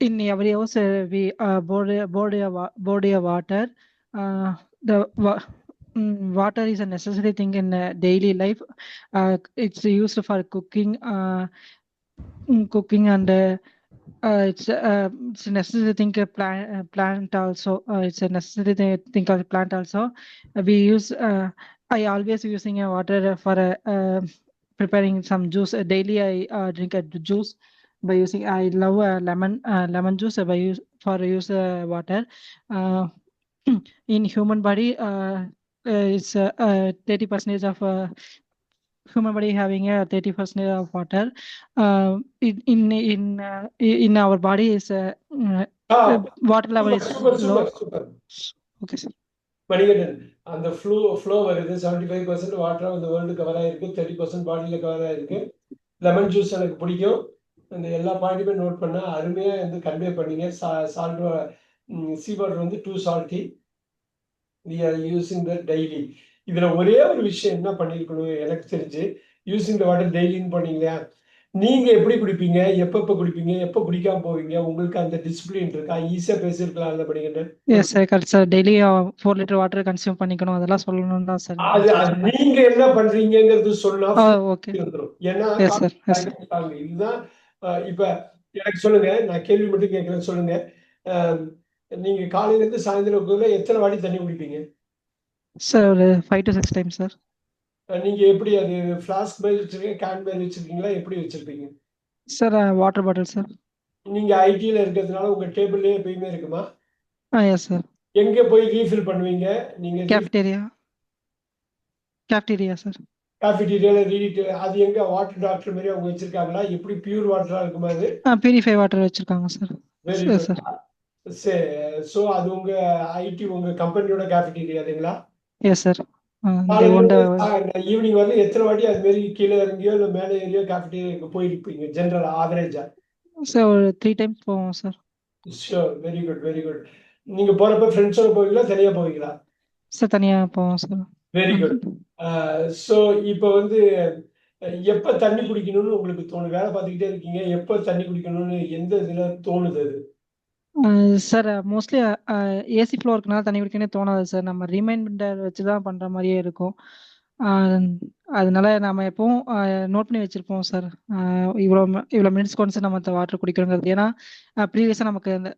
In every house, we board a water. Water is a necessary thing in daily life. It's used for cooking. Cooking and it's a necessary thing. Plant also. It's a necessary thing of plant also. We use. I always using a water for preparing some juice. Daily I drink a juice by using. I love lemon juice by use water. In human body, it's 30% of human body having a 30% of water. In our body is water level is low. Super. Okay, sir. Manikandan, அந்த flow வருது. 75% வாட்டரா இந்த world cover ஆயிருக்கு, 30% பாடியில cover ஆயிருக்கு. Lemon juice எனக்கு பிடிக்கும். அந்த எல்லா பாயிண்ட்டுமே நோட் பண்ண அருமையா வந்து கன்வே பண்ணீங்க. சால்ட் சீ வாட்டர் வந்து too salty. we are using that daily. இதுல ஒரே ஒரு விஷயம் என்ன பண்ணிருக்கணும் எனக்கு தெரிஞ்சு, யூசிங் த வாட்டர் டெய்லின்னு பண்ணீங்களா? நீங்க எப்படி குடிப்பீங்க, எப்ப குடிப்பீங்க, எப்ப குடிக்காம போவீங்க? உங்களுக்கு அந்த டிசிப்ளின் இருக்கா? ஈஸியா பேசிருக்கலாம் இல்ல படிக்கிட்டேன். Yes sir, daily 4 litre water consume பண்ணிக்கணும், அதெல்லாம் சொல்லணும் தான் சார். அது நீங்க என்ன பண்றீங்கிறது சொன்னா ஓகே வந்துரும். ஏன்னா இதுதான். இப்ப எனக்கு சொல்லுங்க, நான் கேள்வி மட்டும் கேட்கிறேன், சொல்லுங்க. நீங்க காலையில இருந்து சாயந்தரம் எத்தனை வாட்டி தண்ணி குடிப்பீங்க? சார் ஒரு 5 to 6 டைம்ஸ் சார். நீங்க எப்படி அது ஃப்ளாஸ்க் மாதிரி வச்சிருக்கீங்க, கேன் மாதிரி வச்சிருக்கீங்களா, எப்படி வச்சிருப்பீங்க? Sir water bottle sir. நீங்க ஐடில இருக்கிறதுனால உங்க டேபிள்லயே எப்பயுமே இருக்குமா? Yes sir. எங்க போய் ரீஃபில் பண்ணுவீங்க நீங்க? Cafeteria sir. கேஃபிடேரியால அது எங்க வாட்டர் டாக்டர் மாதிரி அவங்க வச்சிருக்காங்களா? எப்படி பியூர் வாட்டரா இருக்குமா அது? பியூரிஃபை வாட்டர் வச்சிருக்காங்க சார். Very good. சோ அது உங்க ஐடி உங்க கம்பெனியோட கேஃபிடேரியா இல்லைங்களா? Yes sir. ஈவினிங் வந்து எத்தனை வாட்டி அது மாதிரி கீழே இறங்கியோ இல்ல மேலே ஏறியோ கேஃபிடேரியாக்கு போயிருப்பீங்க ஜெனரலா, ஆவரேஜா? சார் ஒரு 3 டைம்ஸ் போவோம் sir. Sure, very good, very good. நீங்க போறப்ப ஃப்ரெண்ட்ஸோட போவீங்களா, தனியா போவீங்களா? சார் தனியா போவோம் சார். Very good. ஸோ இப்போ வந்து எப்ப தண்ணி குடிக்கணும்னு உங்களுக்கு தோணும்? வேலை பார்த்துக்கிட்டே இருக்கீங்க, எப்ப தண்ணி குடிக்கணும்னு எந்த இதுல தோணுது? அது சார் மோஸ்ட்லி ஏசி ஃப்ளோருக்குனால தண்ணி குடிக்கனே தோணாது சார். நம்ம ரிமைண்டர் வச்சு தான் பண்ணுற மாதிரியே இருக்கும். அதனால நம்ம எப்பவும் நோட் பண்ணி வச்சுருப்போம் சார். இவ்வளோ இவ்வளோ மினிட்ஸ்க்கு ஒன்ஸ் நம்ம இந்த வாட்டர் குடிக்கணுங்கிறது. ஏன்னா ப்ரீவியஸாக நமக்கு இந்த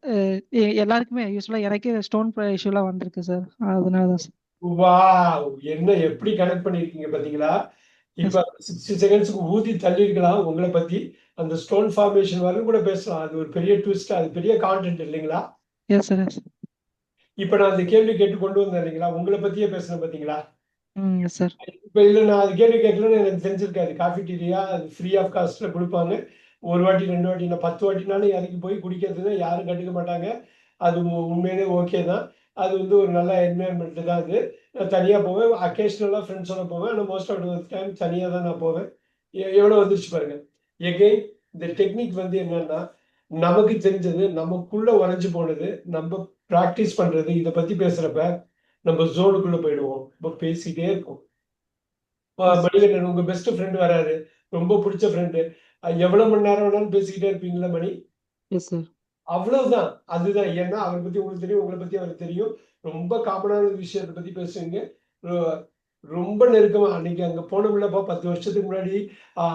எல்லாருக்குமே யூஸ்வலாக எனக்கே ஸ்டோன் இஷ்யூலாம் வந்திருக்கு சார். அதனால தான் சார். வாவ்! என்ன எப்படி கனெக்ட் பண்ணியிருக்கீங்க பார்த்தீங்களா? இப்ப 60 செகண்ட்ஸ்க்கு ஊதி தள்ளியிருக்கலாம் உங்கள பத்தி. அந்த ஸ்டோன் ஃபார்மேஷன் வரையும் கூட பேசலாம். அது ஒரு பெரிய ட்விஸ்ட். அது பெரிய கான்டென்ட் இல்லைங்களா? Yes sir, yes. இப்ப நான் அந்த கேள்வி கேட்டு கொண்டு வந்தேன் இல்லைங்களா? உங்கள பத்தியே பேசினேன் பார்த்தீங்களா? Yes sir. இப்ப இதுல நான் அது கேள்வி கேட்கலன்னு எனக்கு தெரிஞ்சிருக்காது. காஃபிடீரியா அது ஃப்ரீ ஆஃப் காஸ்ட்ல குடுப்பாங்க. 1 வாட்டி, 2 வாட்டி இல்ல 10 வாட்டினாலும் இறங்கி போய் குடிக்கிறதுன்னா யாரும் கண்டுக்க மாட்டாங்க. அது உண்மையிலே ஓகே தான். அது வந்து ஒரு நல்ல என்வைரன்மெண்ட் தான் அது. நான் தனியா போவேன். அக்கேஷனலா ஃப்ரெண்ட்ஸோட போவேன். ஆனா மோஸ்ட் ஆஃப் த டைம் தனியா தான் நான் போவேன். எவ்வளோ வந்துருச்சு பாருங்க. எகைன் இந்த டெக்னிக் வந்து என்னன்னா, நமக்கு தெரிஞ்சது, நமக்குள்ள உறைஞ்சு போனது, நம்ம பிராக்டிஸ் பண்றது, இத பத்தி பேசுறப்ப நம்ம ஜோனுக்குள்ள போயிடுவோம். இப்ப பேசிட்டே இருப்போம். மணிகண்டன் உங்க பெஸ்ட் ஃப்ரெண்ட் வராரு. ரொம்ப புடிச்ச ஃப்ரெண்டு. எவ்வளவு மணி நேரம் வேணாலும் பேசிக்கிட்டே இருப்பீங்களா மணி? Yes sir. அவ்வளவுதான். அதுதான். ஏன்னா அவர பத்தி உங்களுக்கு தெரியும். உங்கள பத்தி அவருக்கு தெரியும். ரொம்ப காமனான ஒரு விஷயத்த பத்தி பேசுவீங்க. ரொ ரொம்ப நெருக்கமா அன்னைக்கு அங்க போனோம்லப்பா 10 வருஷத்துக்கு முன்னாடி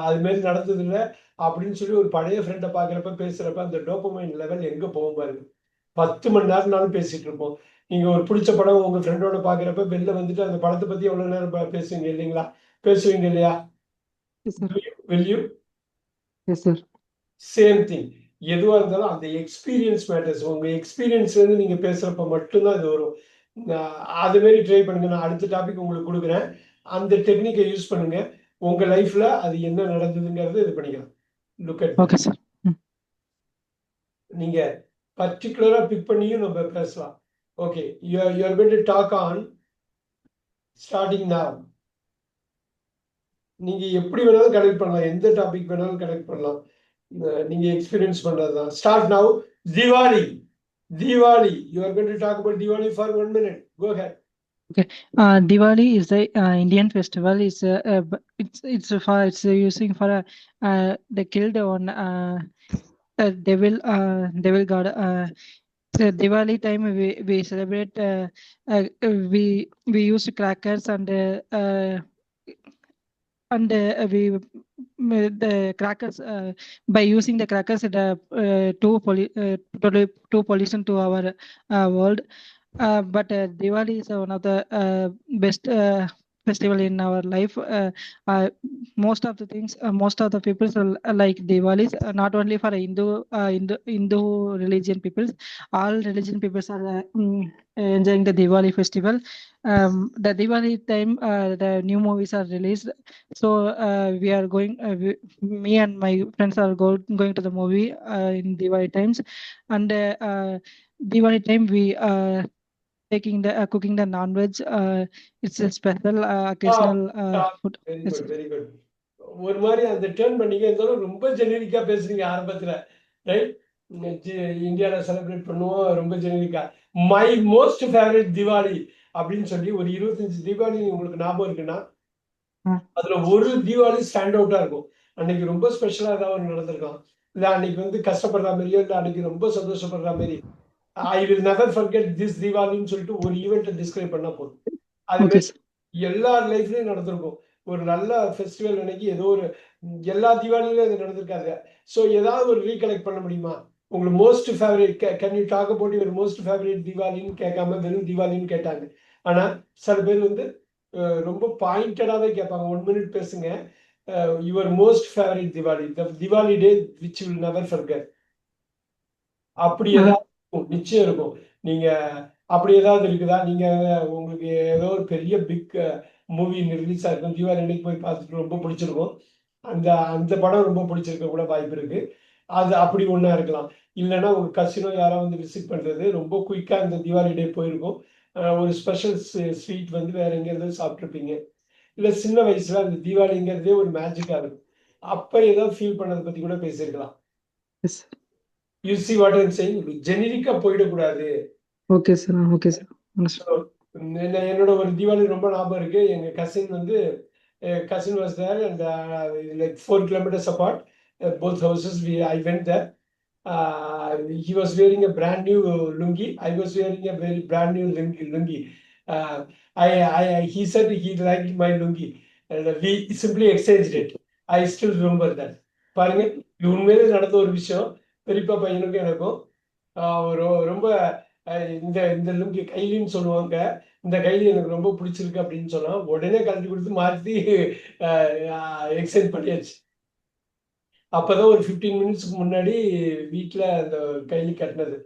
அது மாரி நடந்ததில்ல. அப்படின்னு சொல்லி ஒரு பழைய ஃப்ரெண்ட பார்க்கிறப்ப, பேசுறப்ப அந்த டோபமைன் லெவல் எங்க போகும் பாருங்க. 10 மணி நேரம்னாலும் பேசிட்டு இருப்போம். நீங்க ஒரு புடிச்ச படம் உங்க ஃப்ரெண்டோட பார்க்கிறப்ப வெளில வந்துட்டு அந்த படத்த பத்தி எவ்வளவு நேரம் பேசுவீங்க இல்லைங்களா? பேசுவீங்க இல்லையா? Yes sir. Will you? Yes sir. Same thing. எதுவா இருந்தாலும் அந்த எக்ஸ்பீரியன்ஸ் மேட்டர்ஸ். உங்க எக்ஸ்பீரியன்ஸ்ல இருந்து நீங்க பேசுறப்ப மட்டும் தான் இது வரும். அது மாரி ட்ரை பண்ணுங்க. நான் அடுத்த டாபிக் உங்களுக்கு குடுக்குறேன். அந்த டெக்னிக்க யூஸ் பண்ணுங்க. உங்க லைஃப்ல அது என்ன நடந்ததுங்கிறத இது பண்ணிக்கலாம். Look at okay sir. நீங்க பர்ட்டிகுலரா பிக் பண்ணியும் நம்ம பேசலாம். Okay. You are going to talk on starting now. நீங்க எப்படி வேணாலும் கனெக்ட் பண்ணலாம். எந்த டாபிக் வேணாலும் கனெக்ட் பண்ணலாம். நீங்க எக்ஸ்பீரியன்ஸ் பண்றதுதான். Start now. Diwali. Diwali. You are going to talk about Diwali for 1 minute. Go ahead. Okay. Diwali is the Indian festival. It's using for they killed one devil god. The Diwali time we celebrate. We use crackers and the crackers by using the crackers to pollution to our world. But Diwali is one of the best festival in our life. Most of the people like Diwali, not only for Hindu religion peoples. All religion peoples are enjoying the Diwali festival. The Diwali time, the new movies are released. So we are going. Me and my friends are going to the movie in Diwali times, and Diwali time we taking the cooking the non-veg. It's a special occasional food. Very Yes. good, very good. ஒரு மாதிரி அந்த turn பண்ணீங்க. இருந்தாலும் ரொம்ப ஜெனரிக்கா பேசுறீங்க ஆரம்பத்துல. Right? இந்தியால celebrate பண்ணுவோம். ரொம்ப ஜெனரிக்கா. மை மோஸ்ட் ஃபேவரட் திவாலி அப்படின்னு சொல்லி ஒரு 25 தீபாவளி உங்களுக்கு ஞாபகம் இருக்குன்னா, அதுல ஒரு தீபாவளி ஸ்டாண்ட் அவுட்டா இருக்கும். அன்னைக்கு ரொம்ப ஸ்பெஷலா ஏதாவது ஒண்ணு நடந்திருக்கும். இல்ல அன்னைக்கு வந்து கஷ்டப்படுற மாதிரியோ, இல்ல அன்னைக்கு ரொம்ப சந்தோஷப்படுற மாதிரி. I will never forget this தீபாவளின்னு சொல்லிட்டு ஒரு ஈவெண்ட்டை டிஸ்கிரைப் பண்ணா போதும். அது Okay. எல்லார் லைஃப்லயும் நடந்திருக்கும். ஒரு நல்ல ஃபெஸ்டிவல் அன்னைக்கு ஏதோ ஒரு எல்லா தீபாவளியிலும் அது நடந்திருக்காது. ஸோ ஏதாவது ஒரு ரீகலெக்ட் பண்ண முடியுமா? உங்களுக்கு most favourite can you talk about your most favourite தீபாவளின்னு கேட்காம வெறும் தீபாவளின்னு கேட்டாங்க. ஆனா சில பேர் வந்து ரொம்ப பாயிண்டடாவே கேட்பாங்க. 1 மினிட் பேசுங்க. Your most favourite Diwali, the Diwali day which will never forget. அப்படி ஏதாவது நிச்சயம் இருக்கும். நீங்க அப்படி ஏதாவது இருக்குதா? நீங்க உங்களுக்கு ஏதோ ஒரு பெரிய பிக் மூவி ரிலீஸ் ஆயிருக்கும். தீபாவளி அன்னைக்கு போய் பார்த்துட்டு ரொம்ப பிடிச்சிருக்கும். அந்த அந்த படம் ரொம்ப பிடிச்சிருக்க கூட வாய்ப்பு இருக்கு. அது அப்படி ஒண்ணா இருக்கலாம். இல்லைன்னா உங்க கசினோ யாராவது வந்து விசிட் பண்றது ரொம்ப குயிக்கா இந்த தீபாவளி டே போயிருக்கும். ஒரு ஸ்பெஷல் ஸ்வீட் வந்து வேற எங்கேயாவது சாப்பிட்ருப்பீங்க. இல்ல சின்ன வயசுல அந்த தீபாவளிங்கிறதே ஒரு மேஜிக்கா இருக்கும். அப்ப ஏதாவது ஃபீல் பண்ணதை பத்தி கூட பேசியிருக்கலாம். Yes. You see what I'm saying. ஜெனரிக்கா போயிடக்கூடாது. Okay, sir. Okay, sir. என்னோட ஒரு தீபாவளி ரொம்ப ஞாபகம் இருக்கு. எங்க கசின் வந்து cousin was there and like 4 kilometers apart, both houses. I went there He was wearing a brand new lungi. I was wearing a very brand new lungi. He said he liked my lungi, and we simply exchanged it. I still remember that. பாருங்க, இது உண்மையிலே நடந்த ஒரு விஷயம். பெரியப்பா பையனுக்கும் எனக்கும் ரொம்ப இந்த இந்த லுங்கி கைலின்னு சொல்லுவாங்க. இந்த கைலி எனக்கு ரொம்ப பிடிச்சிருக்கு அப்படின்னு சொன்னா உடனே கழட்டி கொடுத்து மாற்றி எக்ஸ்சேஞ்ச் பண்ணியாச்சு. அப்பதான் ஒரு 15 மினிட்ஸ்க்கு முன்னாடி வீட்டில் அந்த கைலி கட்டினது.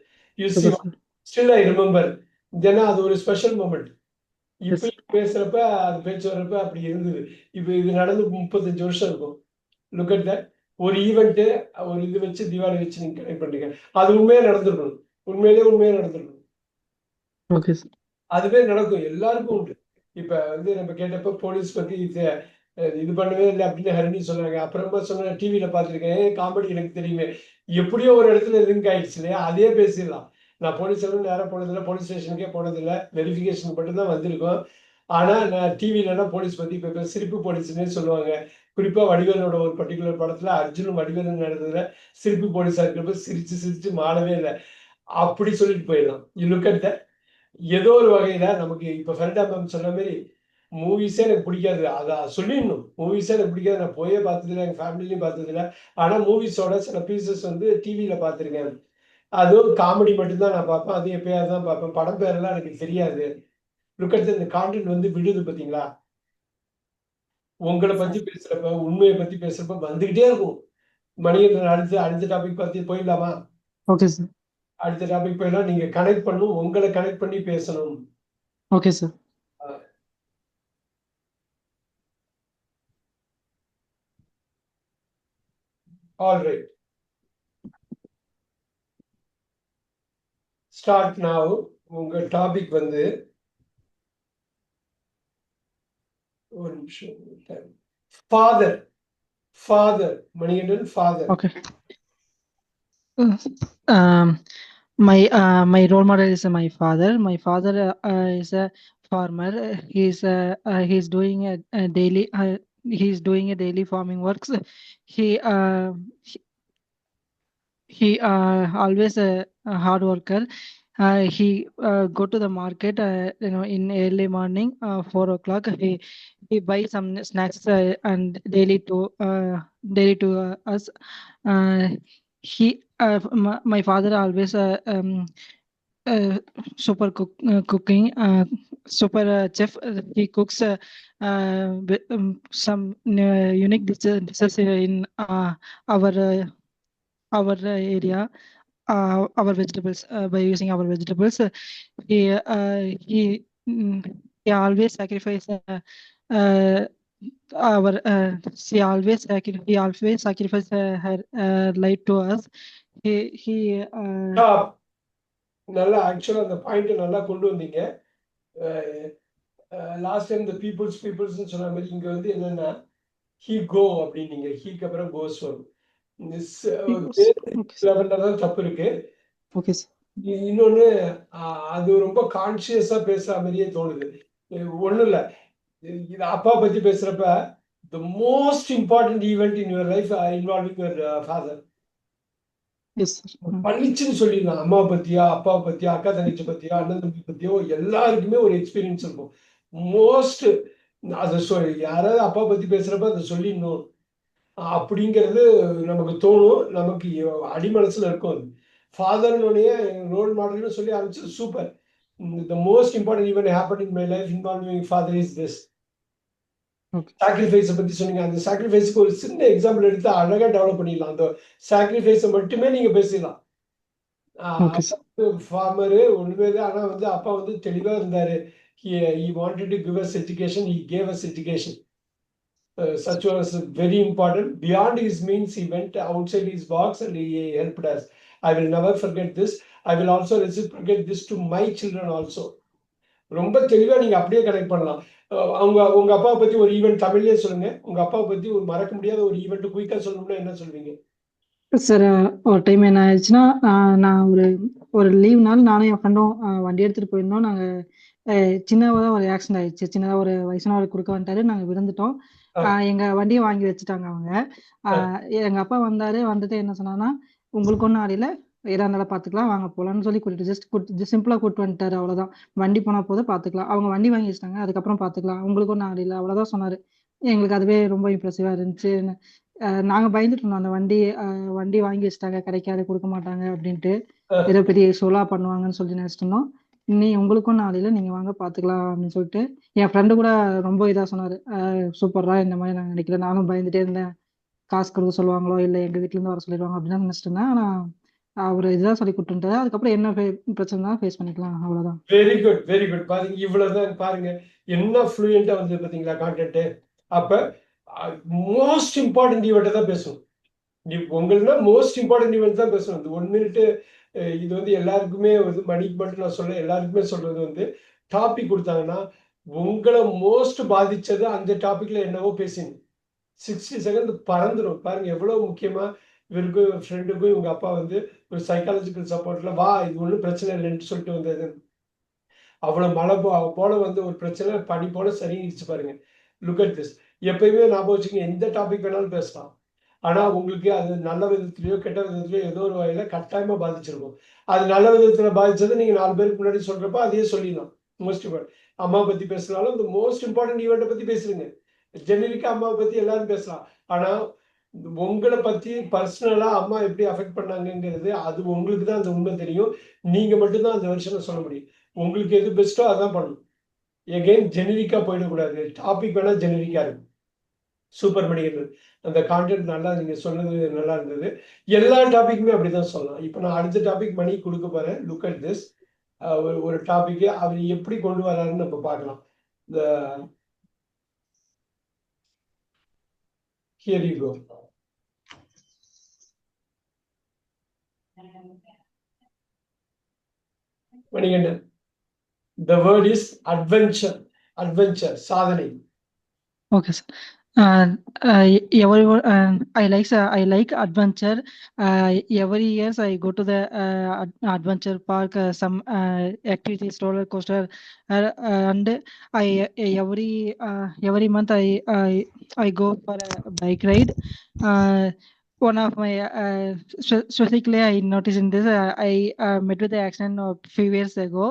Still I remember. ஏன்னா அது ஒரு ஸ்பெஷல் மூமெண்ட். இப்போ பேசுறப்ப அது பேச்சு வர்றப்ப அப்படி இருந்தது. இப்போ இது நடந்து 35 வருஷம் இருக்கும். Look at that. ஒரு ஈவெண்ட்டு ஒரு இது வச்சு தீபாவளி வச்சு நீங்க கனெக்ட் பண்ணுறீங்க. அது உண்மையாக நடந்துருக்கணும். உண்மையாக நடந்துருக்கணும். Okay sir. அதுவே நடக்கும், எல்லாருக்கும் உண்டு. இப்ப நம்ம கேட்டப்ப போலீஸ் பத்தி இது பண்ணவே இல்லை அப்படின்னு ஹரிணி சொன்னாங்க. அப்புறமா சொன்ன டிவியில பார்த்துருக்கேன், காமெடி எனக்கு தெரியுமே. எப்படியோ ஒரு இடத்துல லிங்க் ஆயிடுச்சு இல்லையா, அதே பேசிடலாம். நான் போலீஸ் நேரம் போனதில்லை, போலீஸ் ஸ்டேஷனுக்கே போனதில்லை, வெரிஃபிகேஷன் மட்டும்தான் வந்திருக்கோம். ஆனா நான் டிவிலலாம் போலீஸ் பத்தி இப்ப சிரிப்பு போலீஸ்னே சொல்லுவாங்க. குறிப்பா வடிவேலோட ஒரு பர்டிகுலர் படத்துல அர்ஜுனும் வடிவேலும் நடந்ததுல சிரிப்பு போலீஸா இருக்கிறப்ப சிரிச்சு சிரிச்சு மாறவே இல்லை. அப்படி சொல்லிட்டு போயிடலாம். You look at that. ஏதோ ஒரு வகையில நமக்கு இப்ப ஃபெரிடா மேம் சொன்ன மாதிரி மூவிஸே எனக்கு பிடிக்காது. அதை சொல்லிடணும். மூவிஸே எனக்கு பிடிக்காது. நான் போயே பார்த்ததில்லை, எங்கள் ஃபேமிலிலையும் பார்த்ததில்லை. ஆனால் மூவிஸோட சில பீசஸ் டிவியில் பார்த்துருக்கேன். அதுவும் காமெடி மட்டும்தான் நான் பார்ப்பேன். அது எப்பயாவது தான் பார்ப்பேன். படம் பேரெல்லாம் எனக்கு தெரியாது. லுக்கடுத்து இந்த கான்டென்ட் விடுது பார்த்தீங்களா, உங்களை பற்றி பேசுகிறப்ப, உண்மையை பற்றி பேசுகிறப்ப வந்துக்கிட்டே இருக்கும். மணிகண்டன் அடுத்த டாபிக் பற்றி போயிடலாமா? Okay sir. அடுத்த டாபிக் போயிடலாம். நீங்கள் கனெக்ட் பண்ணணும், உங்களை கனெக்ட் பண்ணி பேசணும். Okay sir. All right. Start now. உங்க டாபிக் ஒரு நிமிஷம். Father. Manikandan father. Okay. My role model is my father. My father is a farmer. He's doing a daily farming works. He always a hard worker. He go to the market in early morning, 4 o'clock. He buy some snacks and daily to us. My father always super cooking, super chef. He cooks some unique dishes in our area, our vegetables, by using our vegetables. He always sacrifice she always sacrifice her life to us. He நல்லா ஆக்சுவலா அந்த point நல்லா கொண்டு வந்தீங்க. Last time இந்த peoples சொன்ன மாதிரி இங்க என்னன்னா ஹீ கோ அப்படின்னீங்க. ஹீக்கு அப்புறம் கோஸ் வரும். லெவல்லதான் தப்பு இருக்கு. இன்னொன்னு அது ரொம்ப கான்சியஸா பேசுற மாதிரியே தோணுது. ஒண்ணும் இல்ல, இது அப்பா பத்தி பேசுறப்ப the most important event in your life involving your father. பளிச்சுன்னு சொல்லிடலாம். அம்மா பத்தியா, அப்பாவை பத்தியா, அக்கா தங்கச்சி பத்தியா, அண்ணன் தம்பி பத்தியோ எல்லாருக்குமே ஒரு எக்ஸ்பீரியன்ஸ் இருக்கும். மோஸ்ட் அதை யாராவது அப்பா பத்தி பேசுறப்ப அதை சொல்லிடணும் அப்படிங்கிறது நமக்கு தோணும். நமக்கு அடிமனசுல இருக்கும். அது ஃபாதர்னுடைய ரோல் மாடல்னு சொல்லி ஆரம்பிச்சு super. The most important event happened in my life involving father is this. சாக்ரிஃபைஸை பத்தி சொன்னீங்க. அந்த சாக்ரிஃபைஸ்க்கு ஒரு சின்ன எக்ஸாம்பிள் எடுத்து அழகா டெவலப் பண்ணிடலாம். அந்த சாக்ரிஃபைஸை மட்டுமே நீங்க பேசிடலாம். ஃபார்மரு உண்மையிலே. ஆனா அப்பா தெளிவா இருந்தாரு. He wanted to give us education. He gave us education. Such was very important. Beyond his means, he went outside his box and he helped us. I will never forget this. I will also reciprocate this to my children also. ரொம்ப தெளிவா நீங்க அப்படியே connect பண்ணலாம். உங்க அப்பாவை பத்தி ஒரு event தமிழ்லயே சொல்லுங்க. உங்க அப்பாவை பத்தி ஒரு மறக்க முடியாத ஒரு ஈவெண்ட் குயிக்கா சொல்லணும்னா என்ன சொல்வீங்க? சார், ஒரு டைம் என்ன ஆயிடுச்சுன்னா, நான் ஒரு லீவ் நாள் நானும் என் ஃப்ரெண்டும் வண்டி எடுத்துட்டு போயிருந்தோம். நாங்க சின்னதாக ஒரு ஆக்சிடென்ட் ஆயிடுச்சு. சின்னதாக ஒரு வயசானவர் குறுக்க வந்துட்டாரு. நாங்க விழுந்துட்டோம். எங்க வண்டியை வாங்கி வச்சுட்டாங்க அவங்க. எங்க அப்பா வந்துட்டு என்ன சொன்னாங்கன்னா, உங்களுக்கு ஒன்றும் ஆடையில எதா இருந்தாலும் பார்த்துக்கலாம் வாங்க போகலான்னு சொல்லி கூட்டிட்டு சிம்பிளாக கூப்பிட்டு வந்துட்டாரு. அவ்வளோதான். வண்டி போனால் போதும் பார்த்துக்கலாம். அவங்க வண்டி வாங்கி வச்சிட்டாங்க, அதுக்கப்புறம் பார்த்துக்கலாம், உங்களுக்கு ஒன்றும் ஆடையில அவ்வளோதான் சொன்னார். எங்களுக்கு அதுவே ரொம்ப இம்ப்ரெசிவாக இருந்துச்சு. நாங்கள் பயந்துட்டு இருந்தோம் அந்த வண்டி வாங்கி வச்சிட்டாங்க, கிடைக்காது, கொடுக்க மாட்டாங்க அப்படின்ட்டு, ஏதோ பெரிய சோலா பண்ணுவாங்கன்னு சொல்லி நினைச்சிட்டு இருந்தோம். உங்களுக்கும் நாளையில நீங்க வாங்க பாத்துக்கலாம் அப்படின்னு சொல்லிட்டு என் ஃப்ரெண்டு கூட ரொம்ப இதா சொன்னாரு. சூப்பரா, இந்த மாதிரி நான் நினைக்கல, நானும் பயந்துட்டே இருந்தேன், காசு கொடுக்க சொல்லுவாங்களோ இல்ல எங்க வீட்ல இருந்து வர சொல்லிடுவாங்க அப்படின்னு நினைச்சிட்டு இருந்தேன். ஆனா அவர் இதுதான் சொல்லி கொடுத்துட்டாரு. அதுக்கப்புறம் என்ன பிரச்சனை தான் ஃபேஸ் பண்ணிக்கலாம், அவ்வளவுதான். Very good, very good. பாருங்க, இவ்வளவுதான். பாருங்க என்ன ஃப்ளூயண்டா வந்து பாத்தீங்களா கான்டென்ட். அப்ப மோஸ்ட் இம்பார்ட்டன்ட் ஈவெண்ட் தான் பேசணும். உங்கன்னா மோஸ்ட் இம்பார்ட்டன்ட் ஈவெண்ட் தான் பேசணும். இந்த 1 மினிட் இது வந்து எல்லாருக்குமே வந்து மணிக்கு மட்டும் நான் சொல்ல, எல்லாருக்குமே சொல்றது வந்து டாபிக் கொடுத்தாங்கன்னா உங்களை மோஸ்ட் பாதிச்சது அந்த டாபிக்ல என்னவோ பேசுங்க. 60 செகண்ட் பறந்துடும். பாருங்க எவ்வளவு முக்கியமா. இவருக்கும் ஃப்ரெண்டுக்கும் இவங்க அப்பா வந்து ஒரு சைக்காலஜிக்கல் சப்போர்ட்ல வா இது ஒன்றும் பிரச்சனை இல்லைன்னு சொல்லிட்டு வந்தது. அவ்வளவு மழை போல வந்து ஒரு பிரச்சனை பனி போல சரிங்கிடுச்சு பாருங்க. Look at this. எப்பயுமே ஞாபகம் வச்சுக்கோங்க, எந்த டாபிக் வேணாலும் பேசலாம். ஆனா உங்களுக்கு அது நல்ல விதத்திலயோ கெட்ட விதத்திலயோ ஏதோ ஒரு வகையில கட்டாயமா பாதிச்சிருக்கும். அது நல்ல விதத்துல பாதிச்சதை நீங்க 4 பேருக்கு முன்னாடி சொல்றப்ப அதையே சொல்லிடலாம். மோஸ்ட் இம்பார்ட்டன்ட் அம்மா பத்தி பேசினாலும் இந்த மோஸ்ட் இம்பார்ட்டன்ட் ஈவெண்ட்டை பத்தி பேசுறீங்க. ஜெனரிக்கா அம்மாவை பத்தி எல்லாரும் பேசலாம். ஆனா உங்களை பத்தி பர்சனலா அம்மா எப்படி அஃபெக்ட் பண்ணாங்கிறது அது உங்களுக்கு தான் அந்த உண்மை தெரியும். நீங்க மட்டும்தான் அந்த வருஷனை சொல்ல முடியும். உங்களுக்கு எது பெஸ்ட்டோ அதான் பண்ணணும். எகைன் ஜெனரிக்கா போயிடக்கூடாது. டாபிக் வேணா ஜெனரிக்கா இருக்கும். சூப்பர் மணிகண்டன், அந்த கான்டென்ட் நல்லா நீங்க சொன்னது நல்லா இருந்தது. எல்லா டாபிக்குமே அப்படிதான் சொல்லலாம். இப்போ நான் அடுத்த டாபிக் மணி கொடுக்க போறேன். Look at this. ஒரு டாபிக் அவர் எப்படி கொண்டு வராருன்னு நம்ம பார்க்கலாம். இந்த here you go. Manikandan, the word is adventure. Adventure, சாதனை. Okay, sir. Everyone, I like adventure. Every years I go to the adventure park, some activities, roller coaster, and every month I go for a bike ride. One of my specifically I noticed in this, I met with the accident a few years ago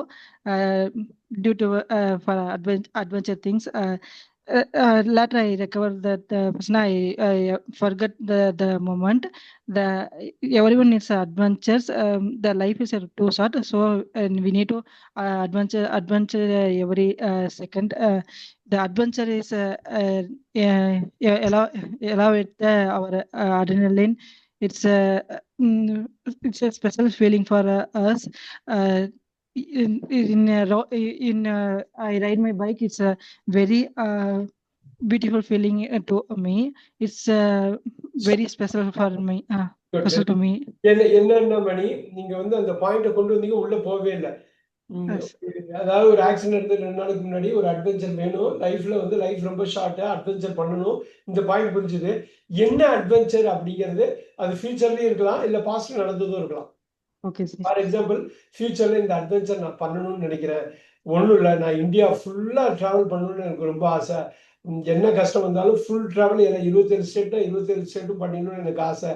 due to for adventure things. Later I recovered that person. I forget the moment. Everyone needs adventures. The life is too short, so we need to adventure every second. The adventure is allow it our adrenaline. It's a special feeling for us. I ride my bike. It's a very beautiful feeling to me. It's very special for me. Special to me. என்ன மணி, நீங்க வந்து அந்த பாயிண்ட கொண்டு வந்தீங்க, உள்ள போவே இல்லை. அதாவது ஒரு ஆக்சிடென்ட் 2 நாளுக்கு முன்னாடி ஒரு அட்வென்ச்சர் வேணும் லைஃப்ல. வந்து லைஃப் ரொம்ப ஷார்ட்டா, அட்வென்ச்சர் பண்ணணும். இந்த பாயிண்ட் புரிஞ்சுது. என்ன அட்வென்ச்சர் அப்படிங்கிறது அது ஃபியூச்சர்லயும் இருக்கலாம், இல்ல பாஸ்ட்ல நடந்ததும் இருக்கலாம். ஃபார் எக்ஸாம்பிள், ஃபியூச்சர்ல இந்த அட்வென்ச்சர் நான் பண்ணணும்னு நினைக்கிறேன். ஒன்றும் இல்லை, நான் இந்தியா ஃபுல்லா டிராவல் பண்ணணும்னு எனக்கு ரொம்ப ஆசை. என்ன கஷ்டம் வந்தாலும் ஃபுல் டிராவல் 27 ஸ்டேட்னா 27 ஸ்டேட்டும் பண்ணணும்னு எனக்கு ஆசை.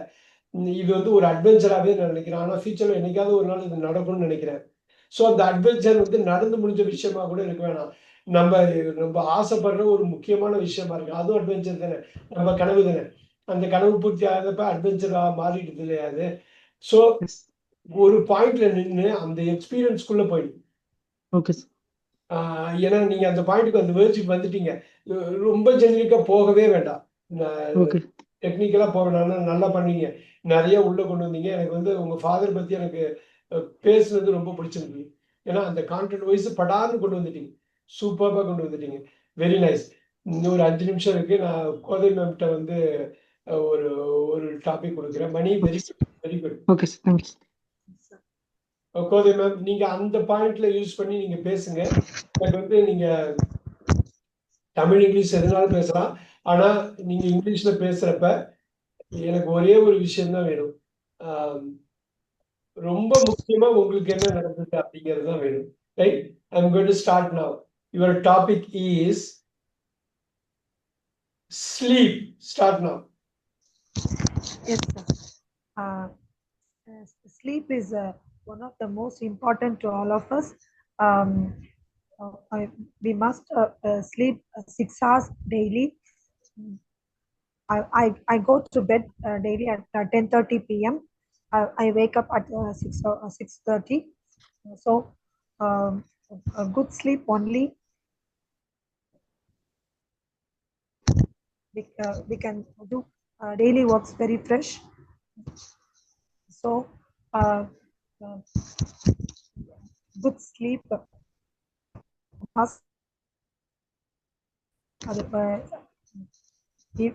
இது வந்து ஒரு அட்வென்ச்சராகவே நான் நினைக்கிறேன். ஆனால் ஃபியூச்சர்ல என்னைக்காவது ஒரு நாள் இது நடக்கும்னு நினைக்கிறேன். ஸோ அந்த அட்வென்ச்சர் வந்து நடந்து முடிஞ்ச விஷயமா கூட இருக்க வேணாம். நம்ம ஆசைப்படுற ஒரு முக்கியமான விஷயமா இருக்கு, அதுவும் அட்வென்ச்சர் தானே, நம்ம கனவு தானே. அந்த கனவு பூர்த்தி ஆகிறப்ப அட்வென்ச்சரா மாறிடுது இல்லையா அது. ஸோ ஒரு பாயிண்ட்ல நின்று அந்த எக்ஸ்பீரியன்ஸ்குள்ள போயிடும். ஓகே. ஏன்னா நீங்க அந்த பாயிண்ட்டுக்கு அந்த வேர்ஜுக்கு வந்துட்டீங்க. ரொம்ப ஜெனரிக்கா போகவே வேண்டாம், டெக்னிக்கலா போக வேண்டாம். நல்லா பண்ணீங்க, நிறைய உள்ள கொண்டு வந்தீங்க. எனக்கு வந்து உங்க ஃபாதர் பத்தி எனக்கு பேசுனது ரொம்ப பிடிச்சிருக்கு. ஏன்னா அந்த கான்டென்ட் வைஸ் படான்னு கொண்டு வந்துட்டீங்க, சூப்பர்பா கொண்டு வந்துட்டீங்க. Very nice. இன்னும் ஒரு 5 நிமிஷம் இருக்கு. நான் கோதை மேம்கிட்ட வந்து ஒரு டாபிக் கொடுக்குறேன். Mani, very very good. Okay sir, thank you. Kothai ma'am, நீங்க அந்த பாயிண்ட்ல யூஸ் பண்ணி நீங்க பேசுங்க. எனக்கு வந்து நீங்க தமிழ் இங்கிலீஷ் எதுனாலும் பேசலாம். ஆனா நீங்க இங்கிலீஷ்ல பேசுறப்ப எனக்கு ஒரே ஒரு விஷயம் தான் வேணும். ரொம்ப முக்கியமா உங்களுக்கு என்ன நடந்தது அப்படிங்கிறது தான் வேணும். Right? I am going to start now. Your topic is sleep. Start now. Yes, sir. sleep is one of the most important to all of us. Um, we must sleep 6 hours daily. I go to bed daily at 10:30 p.m. I wake up at 6:30. So a good sleep only we can do daily works very fresh. So uh, good sleep must if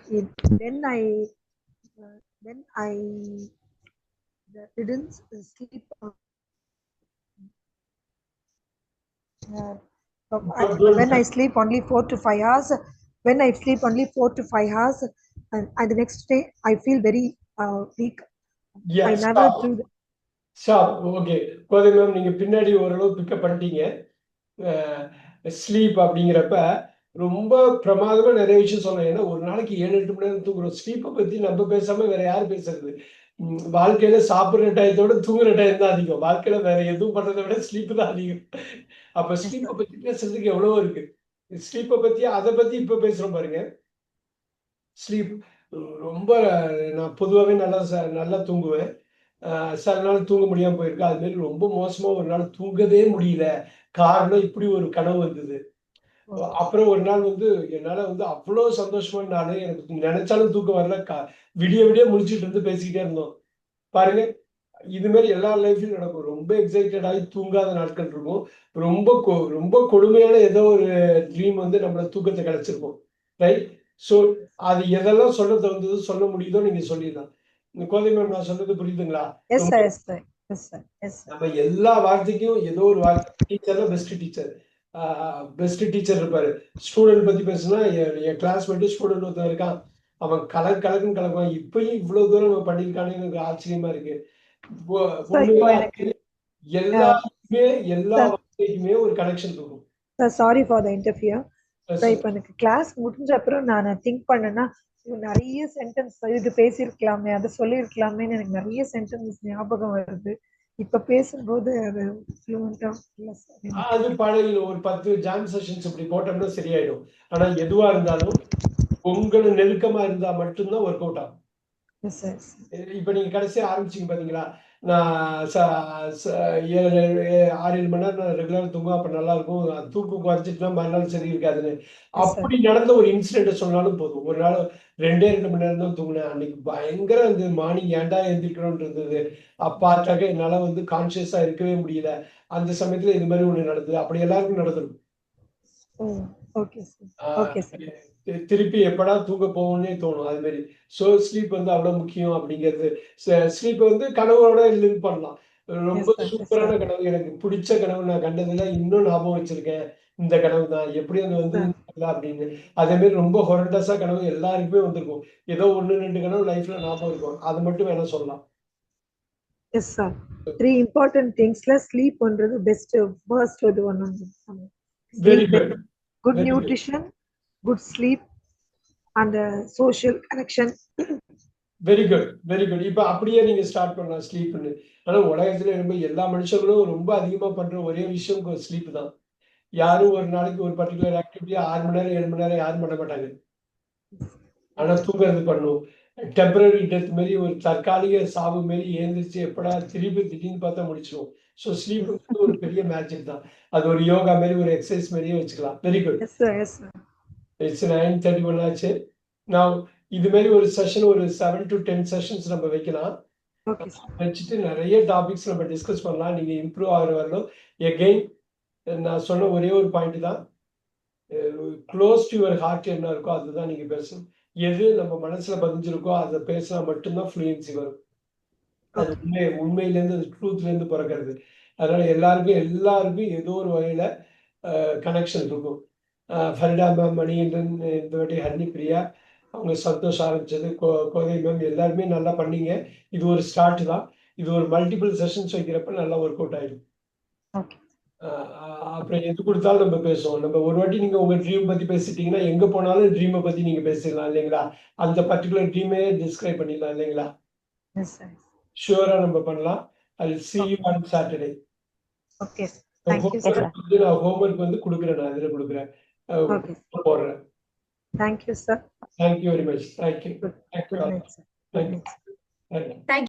when I didn't sleep when I sleep only 4 to 5 hours, when I sleep only 4 to 5 hours, and the next day I feel very weak. I Yes. never do that. Okay Kothai ma'am, நீங்க பின்னாடி ஓரளவு pickup பண்ணிட்டீங்க. Sleep அப்படிங்கிறப்ப ரொம்ப பிரமாதமா நிறைய விஷயம் சொல்லலாம். ஏன்னா ஒரு நாளைக்கு 7-8 மணி நேரம் தூங்குறோம். ஸ்லீப்பை பத்தி நம்ம பேசாம வேற யார் பேசுறது? வாழ்க்கையில சாப்பிடுற டயத்தோட தூங்குற டயம் தான் அதிகம். வாழ்க்கையில வேற எதுவும் பண்றதை விட ஸ்லீப் தான் அதிகம். அப்ப Yes, ஸ்லீப்பை sir. பத்தி பேசுறதுக்கு எவ்வளவோ இருக்கு. ஸ்லீப்பை பத்தி அதை பத்தி இப்ப பேசுறோம் பாருங்க. ஸ்லீப் ரொம்ப நான் பொதுவாகவே நல்லா தூங்குவேன். சில நாள் தூங்க முடியாம போயிருக்கு. அது மாதிரி ரொம்ப மோசமா ஒரு நாள் தூங்கவே முடியல. காரணம் இப்படி ஒரு கனவு வந்தது. அப்புறம் ஒரு நாள் வந்து என்னால வந்து அவ்வளோ சந்தோஷமான நாளு. எனக்கு நினைச்சாலும் தூக்கம் வரல. விடிய விடிய முழிச்சுட்டு இருந்து பேசிக்கிட்டே இருந்தோம். பாருங்க, இது மாதிரி எல்லா லைஃப்லயும் நடக்கும். ரொம்ப எக்ஸைட்டட் ஆகி தூங்காத நாட்கள் இருக்கும். ரொம்ப கொடுமையான ஏதோ ஒரு ட்ரீம் வந்து நம்மள தூக்கத்தை கிடைச்சிருக்கும். ரைட்? ஸோ அது எதெல்லாம் சொல்ல தகுந்தது, சொல்ல முடியுதோ நீங்க சொல்லிடலாம். இந்த கோதை மேம் நான் சொன்னது புரியுதுங்களா? Yes, ரொம்ப sir. Yes, sir. Yes, sir. Yes, sir. நம்ம எல்லா வார்த்தைக்கும் ஏதோ ஒரு வார்த்தை. டீச்சர்ல பெஸ்ட் டீச்சர். பெஸ்ட் டீச்சர் இருப்பாரு. ஸ்டூடெண்ட் பத்தி பேசுனா என் கிளாஸ்மேட் ஸ்டூடெண்ட் ஒருத்தன் இருக்கான். அவன் கலக்குன்னு கலக்குவான். இப்பயும் இவ்வளவு தூரம் நம்ம பண்ணியிருக்கானு எனக்கு ஆச்சரியமா இருக்கு. Sir, இப்போ எனக்கு எல்லாருக்குமே எல்லா sir, வார்த்தைக்குமே ஒரு கனெக்ஷன் இருக்கும். sir, sorry for the interview. Yes, Sir, sir. இப்போ எனக்கு கிளாஸ் முடிஞ்ச அப்புறம் நான் திங்க் பண்ணேன்னா நிறைய சென்டென்ஸ் இது பேசியிருக்கலாமே, அதை சொல்லியிருக்கலாமேன்னு எனக்கு நிறைய சென்டென்ஸ் ஞாபகம் வருது. இப்ப பேசும்போது அது ஃப்ளூவெண்டா இல்ல சார். அது பழகிடும். ஒரு 10 ஜாம் செஷன்ஸ் இப்படி போட்டோம்னா சரியாயிடும். ஆனா எதுவா இருந்தாலும் உங்களை நெருக்கமா இருந்தா மட்டும்தான் ஒர்க் அவுட் ஆகும். Yes, sir. இப்ப நீங்க கடைசியா ஆரம்பிச்சீங்க பாத்தீங்களா? நான் 6-7 மணி நேரம் நான் ரெகுலரா தூங்குவேன். அப்ப நல்லா இருக்கும். தூக்கம் குறைச்சிட்டுனா மறுநாள் சரி இருக்காதுன்னு. அப்படி நடந்த ஒரு இன்சிடென்ட் சொன்னாலும் போதும். ஒரு நாள் 2 மணி நேரம் தான் தூங்கினேன். அன்னைக்கு பயங்கர அந்த மார்னிங் ஏன்டா எந்திரிக்கணும்னு இருந்தது. பார்த்தாக்க என்னால வந்து கான்சியஸா இருக்கவே முடியல. அந்த சமயத்துல இது மாதிரி ஒண்ணு நடந்தது. அப்படி எல்லாருக்கும் நடந்துடும். Okay sir. Okay sir. திருப்பி எப்படா தூங்க போவோம்னே தோணும். அது மாதிரி. ஸோ ஸ்லீப் வந்து அவ்வளவு முக்கியம் அப்படிங்கிறது. ஸ்லீப் வந்து கனவோட லிங்க் பண்ணலாம். ரொம்ப சூப்பரான கனவு, எனக்கு பிடிச்ச கனவு நான் கண்டதுல இன்னும் ஞாபகம் வச்சிருக்கேன். இந்த கனவு தான் எப்படி அது வந்து அப்படின்னு. அதே மாதிரி ரொம்ப ஹொரண்டஸா கனவு எல்லாருக்குமே வந்திருக்கும். ஏதோ 1-2 கனவு லைஃப்ல ஞாபகம் இருக்கும். அது மட்டும் வேணா சொல்லலாம். Yes sir. 3 இம்பார்ட்டன்ட் திங்ஸ்ல ஸ்லீப் பண்றது பெஸ்ட் ஃபர்ஸ்ட் இது ஒன்னு. Very good. Good nutrition, good sleep and social connection. Very good, very good. இப்ப அப்படியே நீங்க ஸ்டார்ட் பண்ணலாம் ஸ்லீப்னு. ஆனா உலகத்துல ரொம்ப எல்லா மனுஷங்களும் ரொம்ப அதிகமா பண்ற ஒரே விஷயம் ஸ்லீப் தான். யாரும் ஒரு நாளைக்கு ஒரு பர்டிகுலர் ஆக்டிவிட்டி 6 மணி நேரம் 7 மணி நேரம் யாரும் பண்ண மாட்டாங்க. ஆனா தூங்குறது பண்ணும். டெம்பரரி டெத் மாரி ஒரு தற்காலிக சாவு மாரி எழுந்திரிச்சு எப்படா திருப்பி திடீர்னு பார்த்தா முடிச்சிடும். ஸோ ஸ்லீப் ஒரு பெரிய மேஜிக் தான். அது ஒரு யோகா மாரி ஒரு எக்ஸசைஸ் மாரியே வச்சுக்கலாம். Very good. S sir. Yes sir. It's 9:31 ஆச்சு. நான் இது மாதிரி ஒரு செஷன் ஒரு 7 to 10 செஷன்ஸ் நம்ம வைக்கலாம். வச்சுட்டு நிறைய டாபிக்ஸ் நம்ம டிஸ்கஸ் பண்ணலாம். நீங்க இம்ப்ரூவ் ஆகிற வரணும். எகெயின் நான் சொன்ன ஒரே ஒரு பாயிண்ட் தான். க்ளோஸ் டு யுவர் ஹார்ட் என்ன இருக்கோ அதுதான் நீங்க பேசணும். எது நம்ம மனசுல பதிஞ்சிருக்கோ அதை பேசினா மட்டும்தான் ஃப்ளூயன்சி வரும். அது உண்மையிலேருந்து அது ட்ரூத்லேருந்து பிறக்கிறது. அதனால எல்லாருக்கும் ஏதோ ஒரு வகையில கனெக்ஷன் இருக்கும். ஃபரிடா மேம், மணிகண்டன், இந்த வாட்டி ஹர்னி பிரியா, அவங்க சந்தோஷம் ஆரம்பிச்சது, கோதை மேம் எல்லாருமே நல்லா பண்ணீங்க. இது ஒரு ஸ்டார்ட் தான். இது ஒரு மல்டிபிள் செஷன்ஸ் வைக்கிறப்ப நல்லா ஒர்க் அவுட் ஆயிடும். அப்புறம் எது கொடுத்தாலும் நம்ம பேசுவோம். நம்ம ஒரு வாட்டி நீங்க உங்க ட்ரீம் பத்தி பேசிட்டீங்கன்னா எங்க போனாலும் ட்ரீமை பத்தி நீங்க பேசிடலாம் இல்லைங்களா? அந்த பர்டிகுலர் ட்ரீமே டிஸ்கிரைப் பண்ணிடலாம் இல்லைங்களா? ஷுவரா நம்ம பண்ணலாம். I'll see you on Saturday. Okay thank you sir. நான் ஹோம்ஒர்க் வந்து கொடுக்குறேன், நான் இதில் கொடுக்குறேன், ஓகே போடுறேன். Thank you sir. Thank you very much. Thank you. Good Thank you. Night sir. Good night. Thank you. Thank